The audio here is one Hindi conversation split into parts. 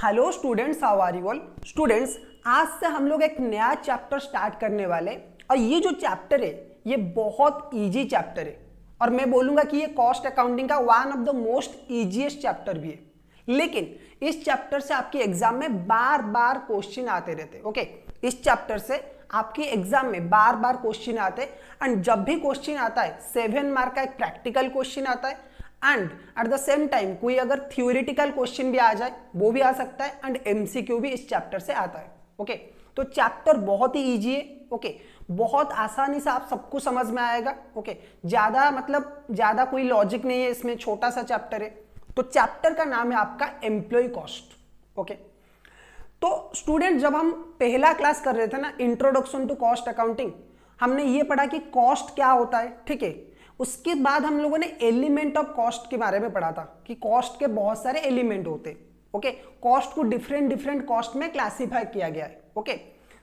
Hello students, how are you all. Students, आज से हम लोग एक नया चैप्टर स्टार्ट करने वाले और ये जो चैप्टर है ये बहुत इजी चैप्टर है और मैं बोलूंगा कि ये कॉस्ट अकाउंटिंग का one of the most easiest chapter भी है। लेकिन इस चैप्टर से आपके एग्जाम में बार बार क्वेश्चन आते रहते। ओके, इस चैप्टर से आपके एग्जाम में बार बार क्वेश्चन आते एंड जब भी क्वेश्चन आता है 7 मार्क का एक प्रैक्टिकल क्वेश्चन आता है and at the same time कोई अगर थ्योरेटिकल क्वेश्चन भी आ जाए वो भी आ सकता है एंड एमसीक्यू भी इस चैप्टर से आता है। ओके, तो चैप्टर बहुत ही इजी है। ओके, बहुत आसानी से आप सबको समझ में आएगा। ओके, ज्यादा कोई लॉजिक नहीं है इसमें, छोटा सा चैप्टर है। तो चैप्टर का नाम है आपका एम्प्लॉय कॉस्ट। ओके, तो स्टूडेंट जब हम पहला क्लास कर रहे थे ना, इंट्रोडक्शन टू कॉस्ट अकाउंटिंग, हमने ये पढ़ा कि कॉस्ट क्या होता है। ठीक है, उसके बाद हम लोगों ने एलिमेंट ऑफ कॉस्ट के बारे में पढ़ा था कि कॉस्ट के बहुत सारे एलिमेंट होते हैं। ओके, कॉस्ट को डिफरेंट डिफरेंट कॉस्ट में क्लासिफाई किया गया है। ओके,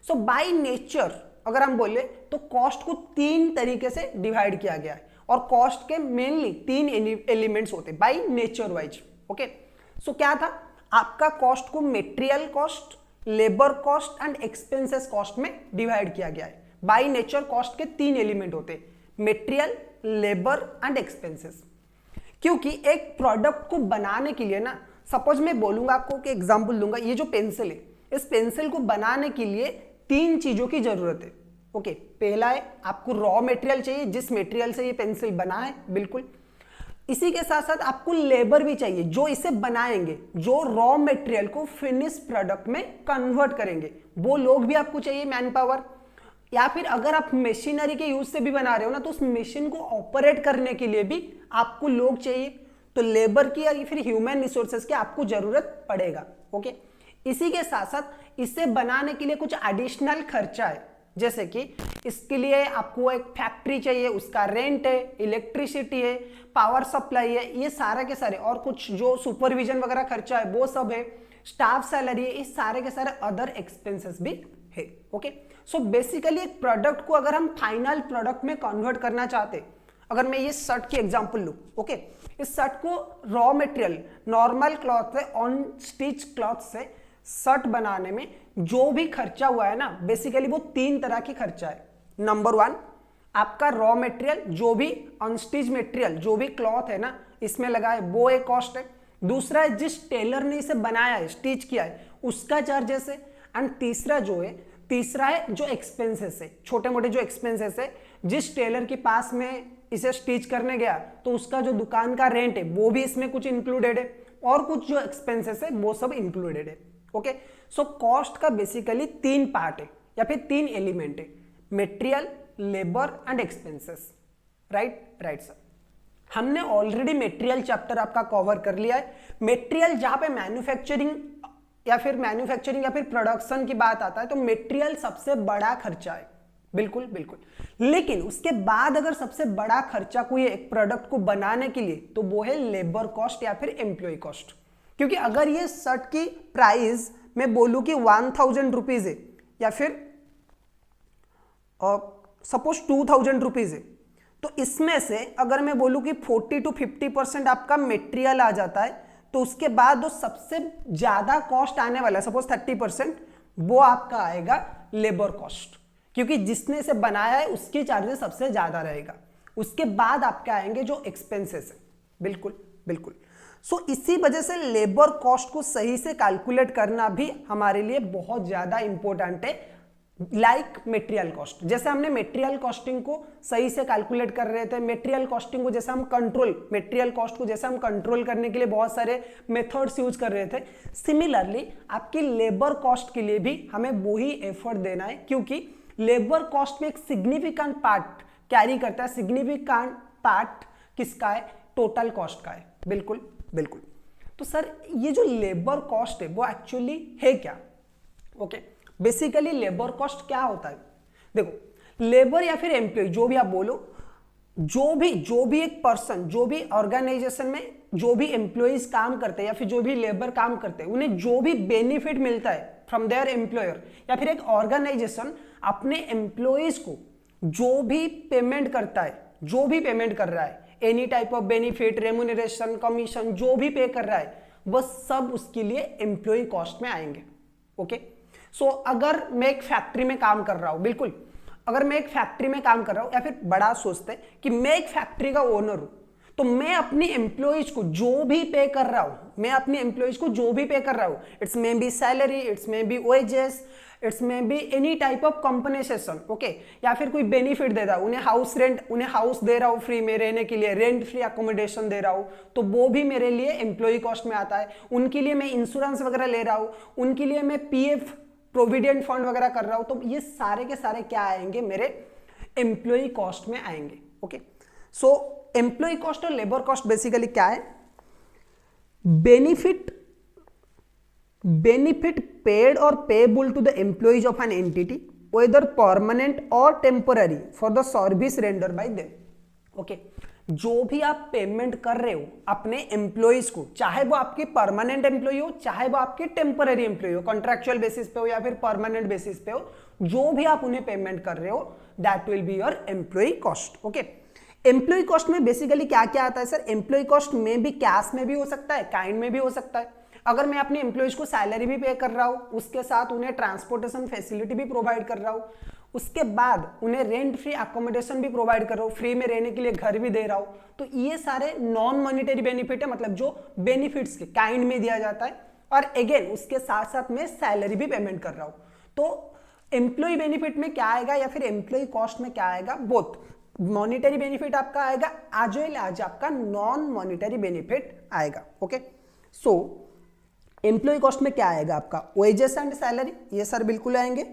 सो बाय नेचर अगर हम बोले तो कॉस्ट को 3 तरीके से डिवाइड किया गया है और कॉस्ट के मेनली 3 एलिमेंट्स होते हैं बाय नेचर वाइज। ओके, सो क्या था आपका कॉस्ट को material cost, labour cost and expenses cost में डिवाइड किया गया है। बाय नेचर कॉस्ट के 3 एलिमेंट होते हैं, मेटेरियल, लेबर एंड एक्सपेंसेस। क्योंकि एक प्रोडक्ट को बनाने के लिए ना, सपोज मैं बोलूंगा आपको कि एग्जांपल दूंगा, ये जो पेंसिल है, इस पेंसिल को बनाने के लिए 3 चीजों की जरूरत है। ओके, पहला है आपको रॉ मटेरियल चाहिए, जिस मटेरियल से ये पेंसिल बना है, बिल्कुल। इसी के साथ साथ आपको लेबर भी चाहिए जो इसे बनाएंगे, जो रॉ मटेरियल को फिनिश प्रोडक्ट में कन्वर्ट करेंगे, वो लोग भी आपको चाहिए, मैन पावर। या फिर अगर आप मशीनरी के यूज से भी बना रहे हो ना, तो उस मशीन को ऑपरेट करने के लिए भी आपको लोग चाहिए। तो लेबर की या फिर ह्यूमन रिसोर्सेज की आपको जरूरत पड़ेगा। ओके, इसी के साथ साथ इसे बनाने के लिए कुछ एडिशनल खर्चा है, जैसे कि इसके लिए आपको एक फैक्ट्री चाहिए, उसका रेंट है, इलेक्ट्रिसिटी है, पावर सप्लाई है, ये सारे के सारे, और कुछ जो सुपरविजन वगैरह खर्चा है वो सब है, स्टाफ सैलरी है, इस सारे के सारे अदर एक्सपेंसेस भी है। ओके, सो बेसिकली एक प्रोडक्ट को अगर हम फाइनल प्रोडक्ट में कन्वर्ट करना चाहते, अगर मैं ये शर्ट की एग्जांपल लूं, ओके, इस शर्ट को रॉ मटेरियल नॉर्मल क्लॉथ से, ऑन स्टिच क्लॉथ से शर्ट बनाने में जो भी खर्चा हुआ है ना, बेसिकली वो 3 तरह की खर्चा है। नंबर 1 आपका रॉ मटेरियल, जो भी अनस्टिच मटेरियल, जो भी क्लॉथ है ना इसमें लगा है, वो एक कॉस्ट है। दूसरा है जिस टेलर ने इसे बनाया है, स्टिच किया है, उसका चार्जेस है। एंड तीसरा है जो एक्सपेंसेस है, छोटे मोटे जो एक्सपेंसेस है, जिस टेलर के पास में इसे स्टिच करने गया तो उसका जो दुकान का रेंट है वो भी इसमें कुछ इंक्लूडेड है, और कुछ जो एक्सपेंसेस है वो सब इंक्लूडेड है। ओके, सो कॉस्ट का बेसिकली 3 पार्ट है या फिर 3 एलिमेंट है, material, labour and expenses. Right sir, हमने ऑलरेडी मेटेरियल चैप्टर आपका कवर कर लिया है। मेटेरियल जहां पे मैन्युफैक्चरिंग या फिर प्रोडक्शन की बात आता है तो मेटेरियल सबसे बड़ा खर्चा है, बिल्कुल बिल्कुल। लेकिन उसके बाद अगर सबसे बड़ा खर्चा कोई एक प्रोडक्ट को बनाने के लिए तो वो है लेबर कॉस्ट या फिर एम्प्लॉय कॉस्ट। क्योंकि अगर ये शर्ट की प्राइस मैं बोलूं कि 1000 रुपीज है या फिर सपोज 2000 रुपीज है, तो इसमें से अगर मैं बोलूं कि 40 to 50% आपका मेटेरियल आ जाता है, तो उसके बाद जो सबसे ज्यादा कॉस्ट आने वाला है, सपोज 30%, वो आपका आएगा लेबर कॉस्ट, क्योंकि जिसने इसे बनाया है उसके चार्जेस सबसे ज्यादा रहेगा। उसके बाद आपके आएंगे जो एक्सपेंसेस है, बिल्कुल बिल्कुल। सो इसी वजह से लेबर कॉस्ट को सही से कैलकुलेट करना भी हमारे लिए बहुत ज्यादा इंपॉर्टेंट है, लाइक मेटेरियल कॉस्ट। जैसे हमने मेटेरियल कॉस्टिंग को सही से कैलकुलेट कर रहे थे, मेटेरियल कॉस्टिंग को जैसे हम मेटेरियल कॉस्ट को जैसे हम कंट्रोल करने के लिए बहुत सारे मेथड्स यूज कर रहे थे, सिमिलरली आपकी लेबर कॉस्ट के लिए भी हमें वही एफर्ट देना है, क्योंकि लेबर कॉस्ट में एक सिग्निफिकेंट पार्ट कैरी करता है। सिग्निफिकेंट पार्ट किसका है? टोटल कॉस्ट का है, बिल्कुल बिल्कुल। तो सर ये जो लेबर कॉस्ट है वो एक्चुअली है क्या? ओके, बेसिकली लेबर कॉस्ट क्या होता है? देखो, लेबर या फिर एम्प्लॉय, जो भी आप बोलो, जो भी एक पर्सन, जो भी ऑर्गेनाइजेशन में जो भी एम्प्लॉइज काम करते हैं या फिर जो भी लेबर काम करते हैं, उन्हें जो भी बेनिफिट मिलता है फ्रॉम देयर एम्प्लॉयर, या फिर एक ऑर्गेनाइजेशन अपने एम्प्लॉइज को जो भी पेमेंट करता है, जो भी पेमेंट कर रहा है, any type of benefit, remuneration, commission, जो भी पे कर रहा है, वो सब उसके लिए एम्प्लॉय कॉस्ट में आएंगे। ओके, सो अगर मैं एक फैक्ट्री में काम कर रहा हूं, बिल्कुल अगर मैं एक फैक्ट्री में काम कर रहा हूं, या फिर बड़ा सोचते हैं कि मैं एक फैक्ट्री का ओनर हूं, तो मैं अपनी एम्प्लॉइज को जो भी पे कर रहा हूं, मैं अपनी एम्प्लॉइज को जो भी पे कर रहा हूं, it's may be salary, it's may be wages, it's may be any type of compensation, okay, या फिर कोई बेनिफिट दे रहा हूं, उन्हें हाउस रेंट, उन्हें हाउस दे रहा हूं फ्री में रहने के लिए, रेंट फ्री अकोमोडेशन दे रहा हूं, तो वो भी मेरे लिए एम्प्लॉय कॉस्ट में आता है। उनके लिए मैं इंश्योरेंस वगैरह ले रहा हूं, उनके लिए मैं पीएफ प्रोविडेंट फंड वगैरह कर रहा हूं, तो ये सारे के सारे क्या आएंगे, मेरे एम्प्लॉय कॉस्ट में आएंगे। ओके, सो एम्प्लॉय कॉस्ट और लेबर कॉस्ट बेसिकली क्या है, बेनिफिट पेड और payable to the employees of an entity whether permanent और temporary for the service render by them. Okay, जो भी आप पेमेंट कर रहे हो अपने एम्प्लॉइज को, चाहे वो आपकी परमानेंट एम्प्लॉय हो, चाहे वो आपकी टेम्पररी एम्प्लॉय हो, कॉन्ट्रैक्चुअल बेसिस पे हो या फिर परमानेंट बेसिस पे हो, जो भी आप उन्हें पेमेंट कर रहे हो, that will be your employee cost. Okay, employee cost में बेसिकली क्या क्या आता है सर, एम्प्लॉय कॉस्ट में भी कैश में भी हो सकता है, काइंड में भी हो सकता है। अगर मैं अपने एम्प्लॉइज को सैलरी भी पे कर रहा हूं, उसके साथ उन्हें ट्रांसपोर्टेशन फैसिलिटी भी प्रोवाइड कर रहा हूं, उसके बाद उन्हें रेंट फ्री अकोमोडेशन भी प्रोवाइड कर रहा हूं, फ्री में रहने के लिए घर भी दे रहा हूं, तो ये सारे नॉन मॉनिटरी बेनिफिट है, मतलब जो बेनिफिट्स के काइंड में दिया जाता है, और अगेन उसके साथ साथ मैं सैलरी भी पेमेंट कर रहा हूं। तो एम्प्लॉय बेनिफिट में क्या आएगा या फिर एम्प्लॉय कॉस्ट में क्या आएगा, बोथ मॉनिटरी बेनिफिट आपका आएगा एज वेल एज आपका नॉन मॉनिटरी बेनिफिट आएगा। ओके, सो एम्प्लॉय कॉस्ट में क्या आएगा आपका, वेजेस एंड सैलरी, ये सर बिल्कुल आएंगे,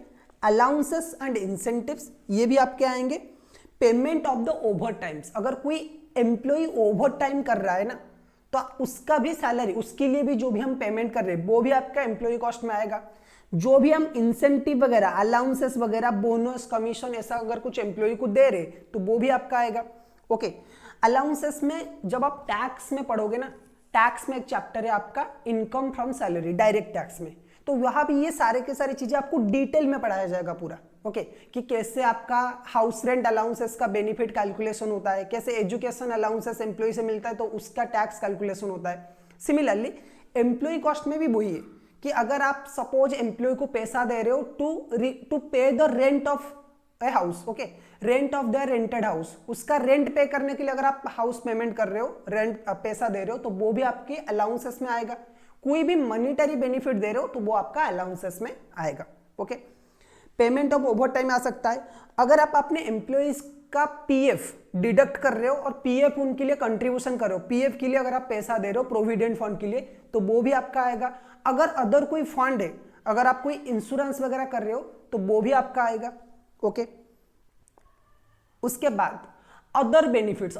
अलाउंसेस एंड इंसेंटिव्स, ये भी आपके आएंगे, payment of the over times, अगर कोई एम्प्लॉय ओवर टाइम कर रहा है ना, तो उसका भी सैलरी, उसके लिए भी जो भी हम पेमेंट कर रहे हैं वो भी आपका एम्प्लॉय कॉस्ट में आएगा। जो भी हम इंसेंटिव वगैरह, अलाउंसेस वगैरह, बोनस, कमीशन, ऐसा अगर कुछ एम्प्लॉय को दे रहे तो वो भी आपका आएगा। ओके, अलाउंसेस में जब आप टैक्स में पढ़ोगे ना, टैक्स में एक चैप्टर है आपका income from salary, direct tax में, तो वहां भी ये सारे के सारी चीजें आपको डिटेल में पढ़ाया जाएगा पूरा। ओके, कि कैसे आपका हाउस रेंट अलाउंसेस का बेनिफिट कैलकुलेशन होता है, कैसे एजुकेशन अलाउंसेस एम्प्लॉय से मिलता है तो उसका टैक्स कैलकुलेशन होता है। सिमिलरली एम्प्लॉय कॉस्ट में भी वही है कि अगर आप सपोज एम्प्लॉय को पैसा दे रहे हो टू पे the rent of a house, okay, rent of the rented house, उसका रेंट पे करने के लिए अगर आप हाउस पेमेंट कर रहे हो, रेंट पैसा दे रहे हो, तो वो भी आपके अलाउंसेस में आएगा। कोई भी मॉनिटरी बेनिफिट दे रहे हो तो वो आपका अलाउंसेस में आएगा। Okay, payment of over time आ सकता है, अगर आप अपने एम्प्लॉइज का पीएफ डिडक्ट कर रहे हो और पीएफ उनके लिए कंट्रीब्यूशन कर रहे हो, पीएफ के लिए अगर आप पैसा दे रहे हो प्रोविडेंट फंड के लिए, तो वो भी आपका आएगा। अगर अदर कोई फंड है, अगर आप कोई इंश्योरेंस वगैरह कर रहे हो तो वो भी आपका आएगा। ओके, उसके बाद अदर बेनिफिट्स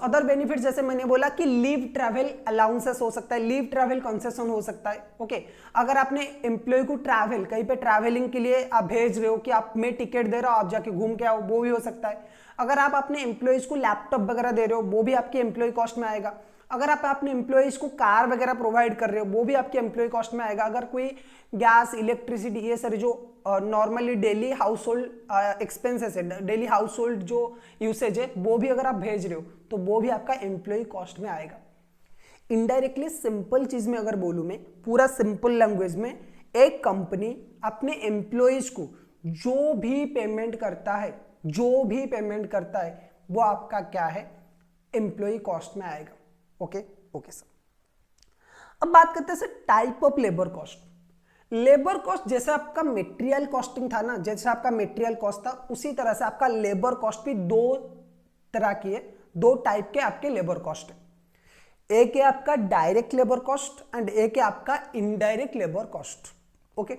जैसे मैंने बोला कि लीव ट्रैवल अलाउंसेस हो सकता है, लीव ट्रैवल कंसेशन हो सकता है। ओके, अगर आपने एम्प्लॉय को ट्रैवल, कहीं पे ट्रैवलिंग के लिए आप भेज रहे हो कि आप मैं टिकट दे रहा हूं, आप जाके घूम के आओ, वो भी हो सकता है। अगर आप अपने एम्प्लॉयज को लैपटॉप वगैरह दे रहे हो, वो भी आपके एम्प्लॉय कॉस्ट में आएगा। अगर आप अपने एम्प्लॉयज को कार वगैरह प्रोवाइड कर रहे हो, वो भी आपके एम्प्लॉय कॉस्ट में आएगा। अगर कोई गैस, इलेक्ट्रिसिटी, ये सारे जो normally daily house hold expenses है, डेली हाउस होल्ड जो यूसेज है, वो भी अगर आप भेज रहे हो तो वो भी आपका एम्प्लॉय कॉस्ट में आएगा। इनडायरेक्टली सिंपल चीज में अगर बोलूं मैं, पूरा सिंपल लैंग्वेज में, एक कंपनी अपने एम्प्लॉयज को जो भी पेमेंट करता है, वो आपका क्या है, एम्प्लॉय कॉस्ट में आएगा। ओके सर, अब बात करते हैं sir type of labour cost. Labour cost जैसे आपका मटेरियल कॉस्टिंग था ना, जैसे आपका मटेरियल कॉस्ट था, उसी तरह से आपका लेबर कॉस्ट भी दो तरह की है, दो टाइप के आपके लेबर कॉस्ट है। एक है आपका डायरेक्ट लेबर कॉस्ट एंड एक है आपका इनडायरेक्ट लेबर कॉस्ट। ओके,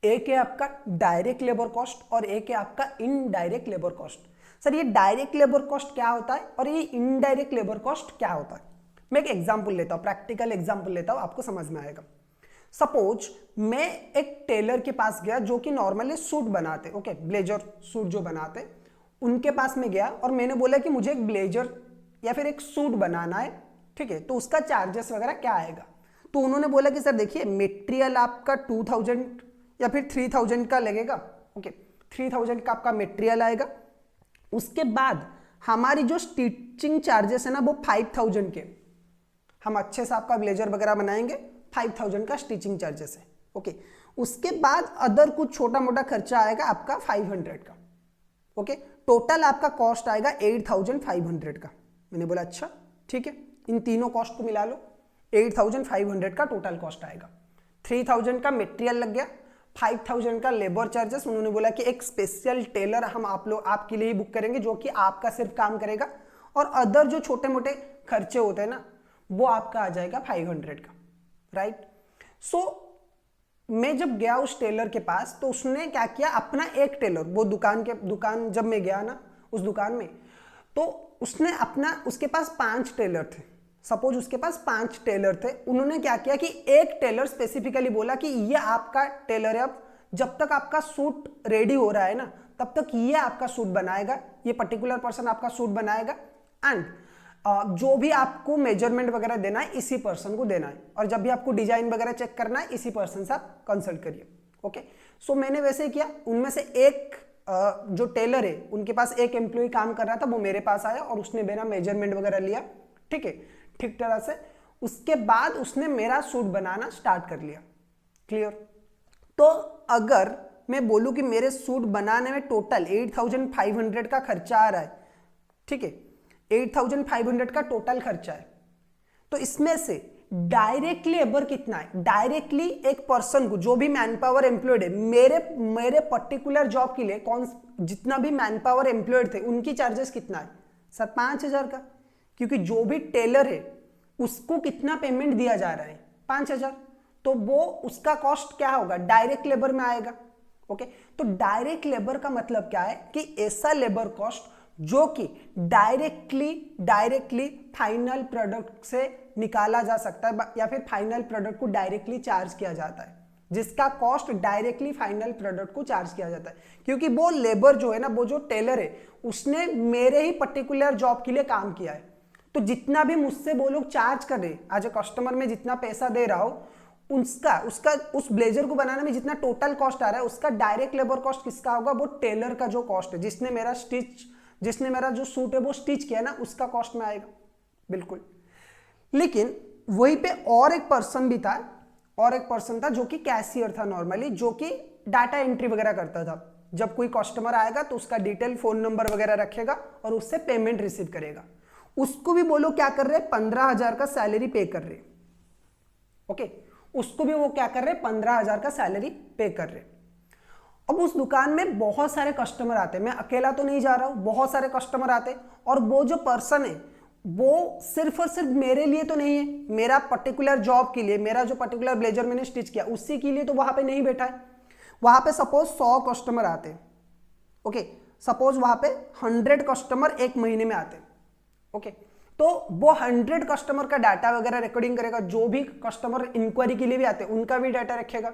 एक है आपका डायरेक्ट लेबर कॉस्ट और एक है आपका इनडायरेक्ट लेबर कॉस्ट। सर ये डायरेक्ट लेबर कॉस्ट क्या होता है और ये इनडायरेक्ट लेबर कॉस्ट क्या होता है, मैं एक एग्जांपल लेता हूं, प्रैक्टिकल एग्जांपल लेता हूं, आपको समझ में आएगा। सपोज मैं एक टेलर के पास गया जो कि नॉर्मली सूट बनाते, ओके, ब्लेजर सूट जो बनाते, उनके पास में गया और मैंने बोला कि मुझे एक ब्लेजर या फिर एक सूट बनाना है, ठीक है, तो उसका चार्जेस वगैरह क्या आएगा। तो उन्होंने बोला कि सर देखिए मटेरियल आपका 2000 या फिर 3000 का लगेगा। ओके, 3000 का आपका मटेरियल आएगा। उसके बाद हमारी जो स्टिचिंग चार्जेस है ना, वो 5000 के, हम अच्छे से आपका ब्लेजर वगैरह बनाएंगे, 5000 का स्टिचिंग चार्जेस है। ओके, उसके बाद अदर कुछ छोटा मोटा खर्चा आएगा आपका 500 का। ओके, टोटल आपका कॉस्ट आएगा 8500 का। मैंने बोला अच्छा ठीक है, इन तीनों कॉस्ट को मिला लो, 8500 का टोटल कॉस्ट आएगा। 3000 का मटेरियल लग गया, 5000 का लेबर चार्जेस। उन्होंने बोला कि एक स्पेशल टेलर हम आपके लिए ही बुक करेंगे जो कि आपका सिर्फ काम करेगा, और अदर जो छोटे मोटे खर्चे होते हैं ना वो आपका आ जाएगा 500 का, राइट। सो मैं जब गया उस टेलर के पास तो उसने क्या किया, अपना एक टेलर, वो दुकान जब मैं गया ना उस दुकान में, तो उसने उसके पास 5 टेलर थे। सपोज उसके पास 5 टेलर थे। उन्होंने क्या किया कि एक टेलर स्पेसिफिकली बोला कि ये आपका टेलर है, अब जब तक आपका सूट रेडी हो रहा है ना तब तक ये आपका सूट बनाएगा, ये पर्टिकुलर पर्सन आपका सूट बनाएगा, एंड जो भी आपको मेजरमेंट वगैरह देना है इसी पर्सन को देना है, और जब भी आपको डिजाइन वगैरह चेक करना है इसी पर्सन से आप कंसल्ट करिए। ओके, सो मैंने वैसे ही किया। उनमें से एक जो टेलर है उनके पास एक एम्प्लॉय काम कर रहा था, वो मेरे पास आया और उसने मेरा मेजरमेंट वगैरह लिया, ठीक है, ठीक तरह से। उसके बाद उसने मेरा सूट बनाना स्टार्ट कर लिया। क्लियर। तो अगर मैं बोलूं कि मेरे सूट बनाने में टोटल 8500 का खर्चा आ रहा है, ठीक है, 8500 का टोटल खर्चा है, तो इसमें से डायरेक्टली लेबर कितना है, डायरेक्टली एक पर्सन को जो भी मैन पावर एम्प्लॉयड है, मेरे पर्टिकुलर जॉब के लिए जितना भी मैन पावर एम्प्लॉयड थे उनकी चार्जेस कितना है सर, 5000 का। क्योंकि जो भी टेलर है उसको कितना पेमेंट दिया जा रहा है, 5000, तो वो उसका कॉस्ट क्या होगा, डायरेक्ट लेबर में आएगा। ओके, तो डायरेक्ट लेबर का मतलब क्या है कि ऐसा लेबर कॉस्ट जो कि डायरेक्टली फाइनल प्रोडक्ट से निकाला जा सकता है, या फिर फाइनल प्रोडक्ट को डायरेक्टली चार्ज किया जाता है, जिसका कॉस्ट डायरेक्टली फाइनल प्रोडक्ट को चार्ज किया जाता है। क्योंकि वो लेबर जो है ना, वो जो टेलर है उसने मेरे ही पर्टिकुलर जॉब के लिए काम किया है, तो जितना भी मुझसे वो लोग चार्ज कर रहे, आज ए कस्टमर में जितना पैसा दे रहा हो उसका उस ब्लेजर को बनाने में जितना टोटल कॉस्ट आ रहा है, उसका डायरेक्ट लेबर कॉस्ट किसका होगा, वो टेलर का जो कॉस्ट है, जिसने मेरा जो सूट है वो स्टिच किया ना, उसका कॉस्ट में आएगा। बिल्कुल। लेकिन वहीं पे और एक पर्सन था जो कि कैशियर था नॉर्मली, जो कि डाटा एंट्री वगैरह करता था। जब कोई कस्टमर आएगा तो उसका डिटेल, फोन नंबर वगैरह रखेगा और उससे पेमेंट रिसीव करेगा। उसको भी बोलो क्या कर रहे हैं, 15000 का सैलरी पे कर रहे। ओके, उसको भी वो क्या कर रहे हैं, 15000 का सैलरी पे कर रहे। अब उस दुकान में बहुत सारे कस्टमर आते हैं, मैं अकेला तो नहीं जा रहा हूं, बहुत सारे कस्टमर आते हैं, और वो जो पर्सन है वो सिर्फ और सिर्फ मेरे लिए तो नहीं है, मेरा पर्टिकुलर जॉब के लिए, मेरा जो पर्टिकुलर ब्लेजर मैंने स्टिच किया उसी के लिए तो वहां पे नहीं बैठा है। वहां पे सपोज 100 कस्टमर आते हैं। ओके, सपोज वहां पे 100 कस्टमर एक महीने में आते हैं। ओके, तो वो 100 कस्टमर का डाटा वगैरह रिकॉर्डिंग करेगा, जो भी कस्टमर इंक्वायरी के लिए भी आते हैं उनका भी डाटा रखेगा,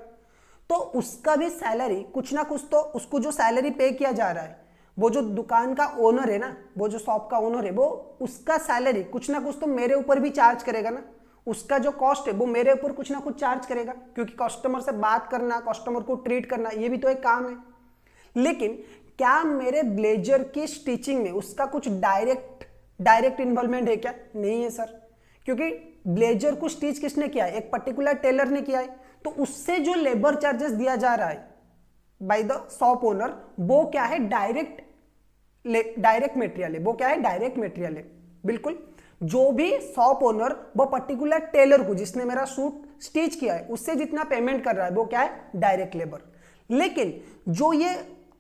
तो उसका भी सैलरी कुछ ना कुछ, तो उसको जो सैलरी पे किया जा रहा है, वो जो दुकान का ओनर है ना, वो जो शॉप का ओनर है, वो उसका सैलरी कुछ ना कुछ तो मेरे ऊपर भी चार्ज करेगा ना, उसका जो कॉस्ट है वो मेरे ऊपर कुछ ना कुछ चार्ज करेगा, क्योंकि कस्टमर से बात करना, कस्टमर को ट्रीट करना, ये भी तो एक काम है। लेकिन क्या मेरे ब्लेजर की स्टिचिंग में उसका कुछ डायरेक्ट इन्वॉल्वमेंट है क्या? नहीं है सर, क्योंकि ब्लेजर को स्टिच किसने किया है, एक पर्टिकुलर टेलर ने किया है, तो उससे जो लेबर चार्जेस दिया जा रहा है बाय द शॉप ओनर, वो क्या है, डायरेक्ट मटेरियल है। वो क्या है, डायरेक्ट मटेरियल है। बिल्कुल, जो भी शॉप ओनर वो पर्टिकुलर टेलर को, जिसने मेरा सूट स्टिच किया है, उससे जितना पेमेंट कर रहा है वो क्या है, डायरेक्ट लेबर। लेकिन जो ये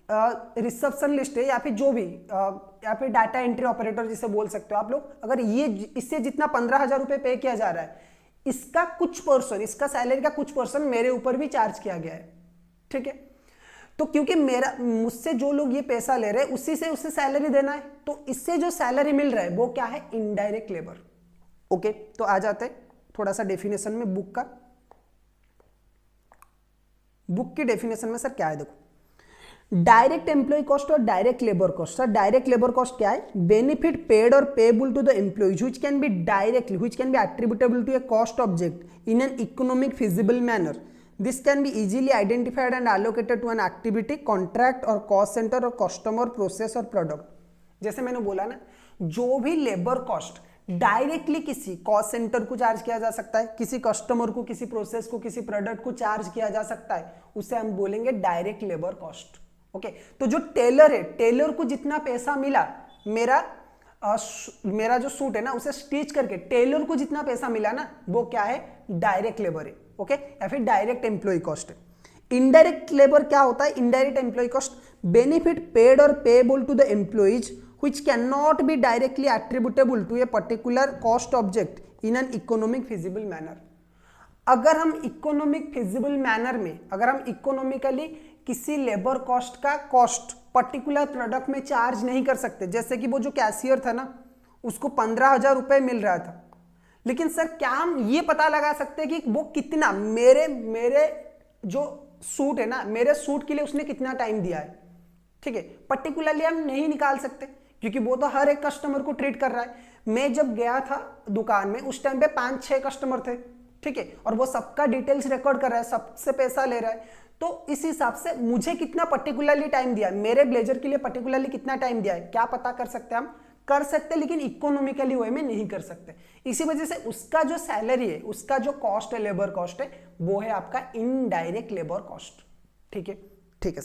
रिसेप्शनिस्ट है, या फिर जो भी या फिर डाटा एंट्री ऑपरेटर जिसे बोल सकते हो आप लोग, अगर ये इससे जितना 15000 रुपए पे किया जा रहा है, इसका कुछ पर्सन, इसका सैलरी का कुछ पर्सन मेरे ऊपर भी चार्ज किया गया है। ठीक है, तो क्योंकि मुझसे जो लोग ये पैसा ले रहे हैं उसी से उससे सैलरी देना है, तो इससे जो सैलरी मिल रहा है वो क्या है, इनडायरेक्ट लेबर। ओके, तो आ जाते हैं थोड़ा सा डेफिनेशन में बुक की डेफिनेशन में। सर क्या है, देखो, डायरेक्ट एम्प्लॉय कॉस्ट और direct labour cost. Sir direct labour cost क्या है, बेनिफिट पेड और payable to the employees which can be directly, which can be attributable to a cost object in an economic feasible manner. This can be easily identified and allocated to an activity, contract और कॉस्ट सेंटर और कस्टमर, प्रोसेस और प्रोडक्ट। जैसे मैंने बोला ना, जो भी लेबर कॉस्ट डायरेक्टली किसी कॉस्ट सेंटर को चार्ज किया जा सकता है, किसी कस्टमर को, किसी प्रोसेस को, किसी प्रोडक्ट को चार्ज किया जा सकता है, उसे हम बोलेंगे डायरेक्ट लेबर कॉस्ट। ओके, तो जो टेलर है, टेलर को जितना पैसा मिला, मेरा जो सूट है ना उसे स्टिच करके टेलर को जितना पैसा मिला ना, वो क्या है, डायरेक्ट लेबर है। ओके, या फिर डायरेक्ट एम्प्लॉय कॉस्ट है। इनडायरेक्ट लेबर क्या होता है, indirect employ cost, benefit paid और payable to the employees which cannot be directly attributable to a particular cost object in an economic feasible manner। अगर हम इकोनॉमिक फिजिबल मैनर में, अगर हम इकोनॉमिकली किसी लेबर कॉस्ट का कॉस्ट पर्टिकुलर प्रोडक्ट में चार्ज नहीं कर सकते, जैसे कि वो जो कैशियर था ना उसको 15,000 रुपए मिल रहा था, लेकिन सर क्या हम ये पता लगा सकते हैं कि वो कितना मेरे जो सूट है ना, मेरे सूट के लिए उसने कितना टाइम दिया है, ठीक है, पर्टिकुलरली हम नहीं निकाल सकते क्योंकि वो तो हर एक कस्टमर को ट्रीट कर रहा है। मैं जब गया था दुकान में उस टाइम पे 5-6 कस्टमर थे, ठीक है, और वो सबका डिटेल्स रिकॉर्ड कर रहा है, सबसे पैसा ले रहा है, तो इस हिसाब से मुझे कितना पर्टिकुलरली टाइम दिया, मेरे ब्लेजर के लिए पर्टिकुलरली कितना टाइम दिया है, क्या पता कर सकते हैं हम, कर सकते, लेकिन इकोनॉमिकली वे में नहीं कर सकते। इसी वजह से उसका जो सैलरी है, उसका जो कॉस्ट है, लेबर कॉस्ट है, वो है आपका इनडायरेक्ट लेबर कॉस्ट। ठीक है, ठीक है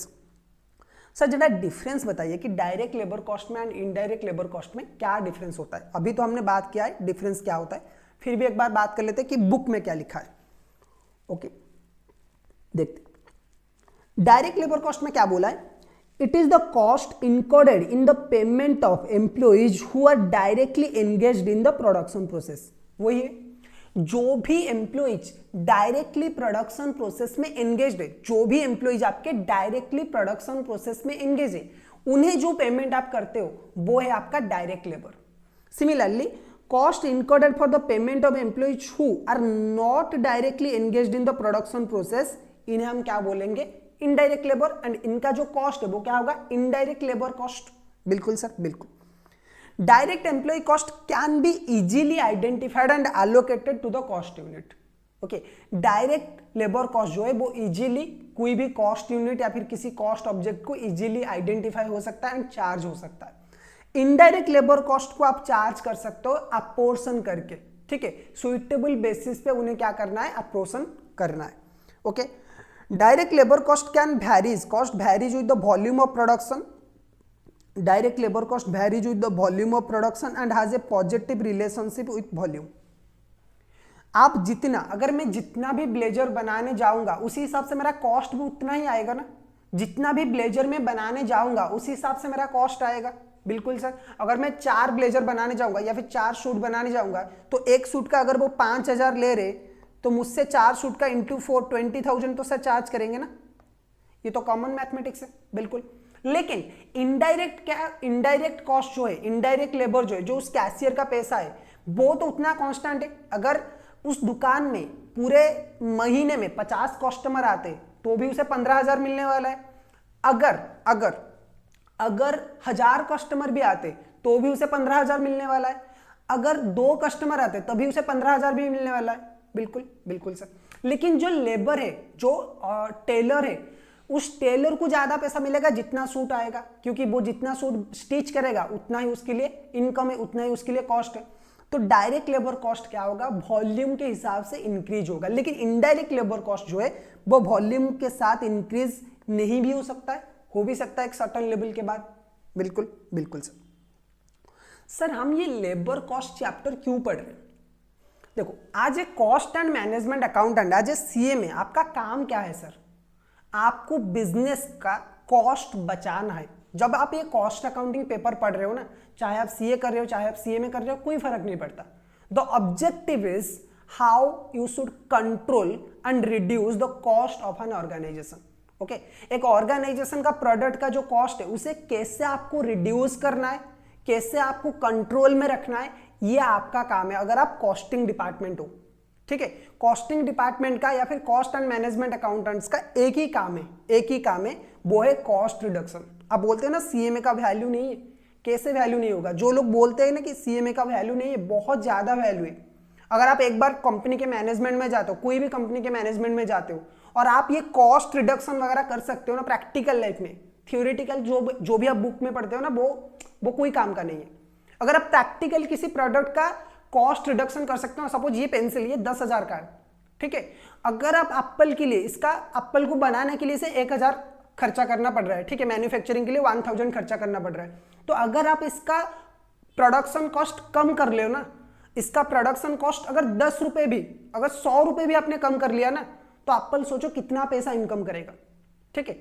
सर जरा डिफरेंस बताइए कि डायरेक्ट लेबर कॉस्ट में एंड इनडायरेक्ट लेबर कॉस्ट में क्या डिफरेंस होता है। अभी तो हमने बात किया है डिफरेंस क्या होता है, फिर भी एक बार बात कर लेते हैं कि बुक में क्या लिखा है। ओके, देखते डायरेक्ट लेबर कॉस्ट में क्या बोला है, it is the cost incurred in the payment of employees who are directly engaged in the production process. वही है, जो भी एम्प्लॉइज डायरेक्टली प्रोडक्शन प्रोसेस में एंगेज्ड है, जो भी एम्प्लॉइज आपके डायरेक्टली प्रोडक्शन प्रोसेस में एंगेज है, उन्हें जो पेमेंट आप करते हो वो है आपका direct labour. Similarly cost incurred for the payment of employees who are not directly engaged in the production process, इन्हें हम क्या बोलेंगे, इनडायरेक्ट लेबर, एंड इनका जो कॉस्ट है वो क्या होगा, इनडायरेक्ट लेबर कॉस्ट। बिल्कुल सर, बिल्कुल। Direct employ cost can be easily identified and allocated to the cost unit. Okay, direct labour cost जो है वो इजीली कोई भी कॉस्ट यूनिट या फिर किसी कॉस्ट ऑब्जेक्ट को इजीली आइडेंटिफाई हो सकता है एंड चार्ज हो सकता है। इनडायरेक्ट लेबर कॉस्ट को आप चार्ज कर सकते हो अपोर्शन करके, ठीक है, सुइटेबल बेसिस पे उन्हें क्या करना है, अपोर्शन करना है। Okay, direct labour cost can varies, cost varies with the volume of production, direct labour cost varies with the volume of production and has a positive relationship with volume. आप जितना, अगर मैं जितना भी ब्लेजर बनाने जाऊंगा उसी हिसाब से मेरा कॉस्ट भी उतना ही आएगा ना, जितना भी ब्लेजर में बनाने जाऊंगा उसी हिसाब से मेरा कॉस्ट आएगा। बिल्कुल सर, अगर मैं 4 ब्लेजर बनाने जाऊंगा या फिर 4 सूट बनाने जाऊंगा तो एक सूट का अगर वो 5,000 ले रहे तो मुझसे 4 सूट का इंटू 4 20,000 तो सर चार्ज करेंगे ना, ये तो कॉमन मैथमेटिक्स है। बिल्कुल, लेकिन इनडायरेक्ट क्या, इनडायरेक्ट कॉस्ट जो है, इनडायरेक्ट लेबर जो है, जो उस कैशियर का पैसा है वो तो उतना कांस्टेंट है। अगर उस दुकान में पूरे महीने में 50 कस्टमर आते तो भी उसे 15,000 मिलने वाला है। अगर 1000 कस्टमर भी आते तो भी उसे 15,000 मिलने वाला है। अगर 2 कस्टमर आते तभी उसे 15,000 भी मिलने वाला है। बिल्कुल बिल्कुल सर, लेकिन जो लेबर है, जो टेलर है, उस टेलर को ज्यादा पैसा मिलेगा जितना सूट आएगा, क्योंकि वो जितना सूट स्टिच करेगा उतना ही उसके लिए इनकम है, उतना ही उसके लिए कॉस्ट है। तो डायरेक्ट लेबर कॉस्ट क्या होगा, वॉल्यूम के हिसाब से इंक्रीज होगा, लेकिन इनडायरेक्ट लेबर कॉस्ट जो है वो वॉल्यूम के साथ इंक्रीज नहीं भी हो सकता है, हो भी सकता है एक सर्टेन लेवल के बाद। बिल्कुल बिल्कुल सर हम ये लेबर कॉस्ट चैप्टर क्यों पढ़ रहे हैं? देखो, आज एक कॉस्ट एंड मैनेजमेंट अकाउंटेंट, आज ए सीए में आपका काम क्या है सर, आपको बिजनेस का कॉस्ट बचाना है। जब आप ये कॉस्ट अकाउंटिंग पेपर पढ़ रहे हो ना, चाहे आप सीए कर रहे हो चाहे आप सीए में कर रहे हो, कोई फर्क नहीं पड़ता। The objective is how you should control and reduce the cost of an organisation. Okay, एक ऑर्गेनाइजेशन का प्रोडक्ट का जो कॉस्ट है उसे कैसे आपको रिड्यूस करना है, कैसे आपको कंट्रोल में रखना है, ये आपका काम है अगर आप कॉस्टिंग डिपार्टमेंट हो। ठीक है, कॉस्टिंग डिपार्टमेंट का या फिर कॉस्ट एंड मैनेजमेंट अकाउंटेंट्स का एक ही काम है, वो है कॉस्ट रिडक्शन। आप बोलते हैं ना सीएमए का वैल्यू नहीं है, कैसे वैल्यू नहीं होगा? जो लोग बोलते हैं ना कि सीएमए का वैल्यू नहीं है, बहुत ज्यादा वैल्यू है। अगर आप एक बार कंपनी के मैनेजमेंट में जाते हो, कोई भी कंपनी के मैनेजमेंट में जाते हो और आप ये कॉस्ट रिडक्शन वगैरह कर सकते हो ना प्रैक्टिकल लाइफ में, थियोरेटिकल जो भी आप बुक में पढ़ते हो ना वो कोई काम का नहीं है। अगर आप प्रैक्टिकल किसी प्रोडक्ट का कॉस्ट रिडक्शन कर सकते हो। सपोज ये पेंसिल ये 10,000 का है, ठीक है, अगर आप एप्पल के लिए इसका एप्पल को बनाने के लिए से 1,000 खर्चा करना पड़ रहा है, ठीक है, मैन्युफैक्चरिंग के लिए 1,000 खर्चा करना पड़ रहा है, तो अगर आप इसका प्रोडक्शन कॉस्ट कम कर ले ना, इसका प्रोडक्शन कॉस्ट अगर 10 रुपए भी, अगर 100 रुपए भी आपने कम कर लिया ना, तो एप्पल सोचो कितना पैसा इनकम करेगा, ठीक है।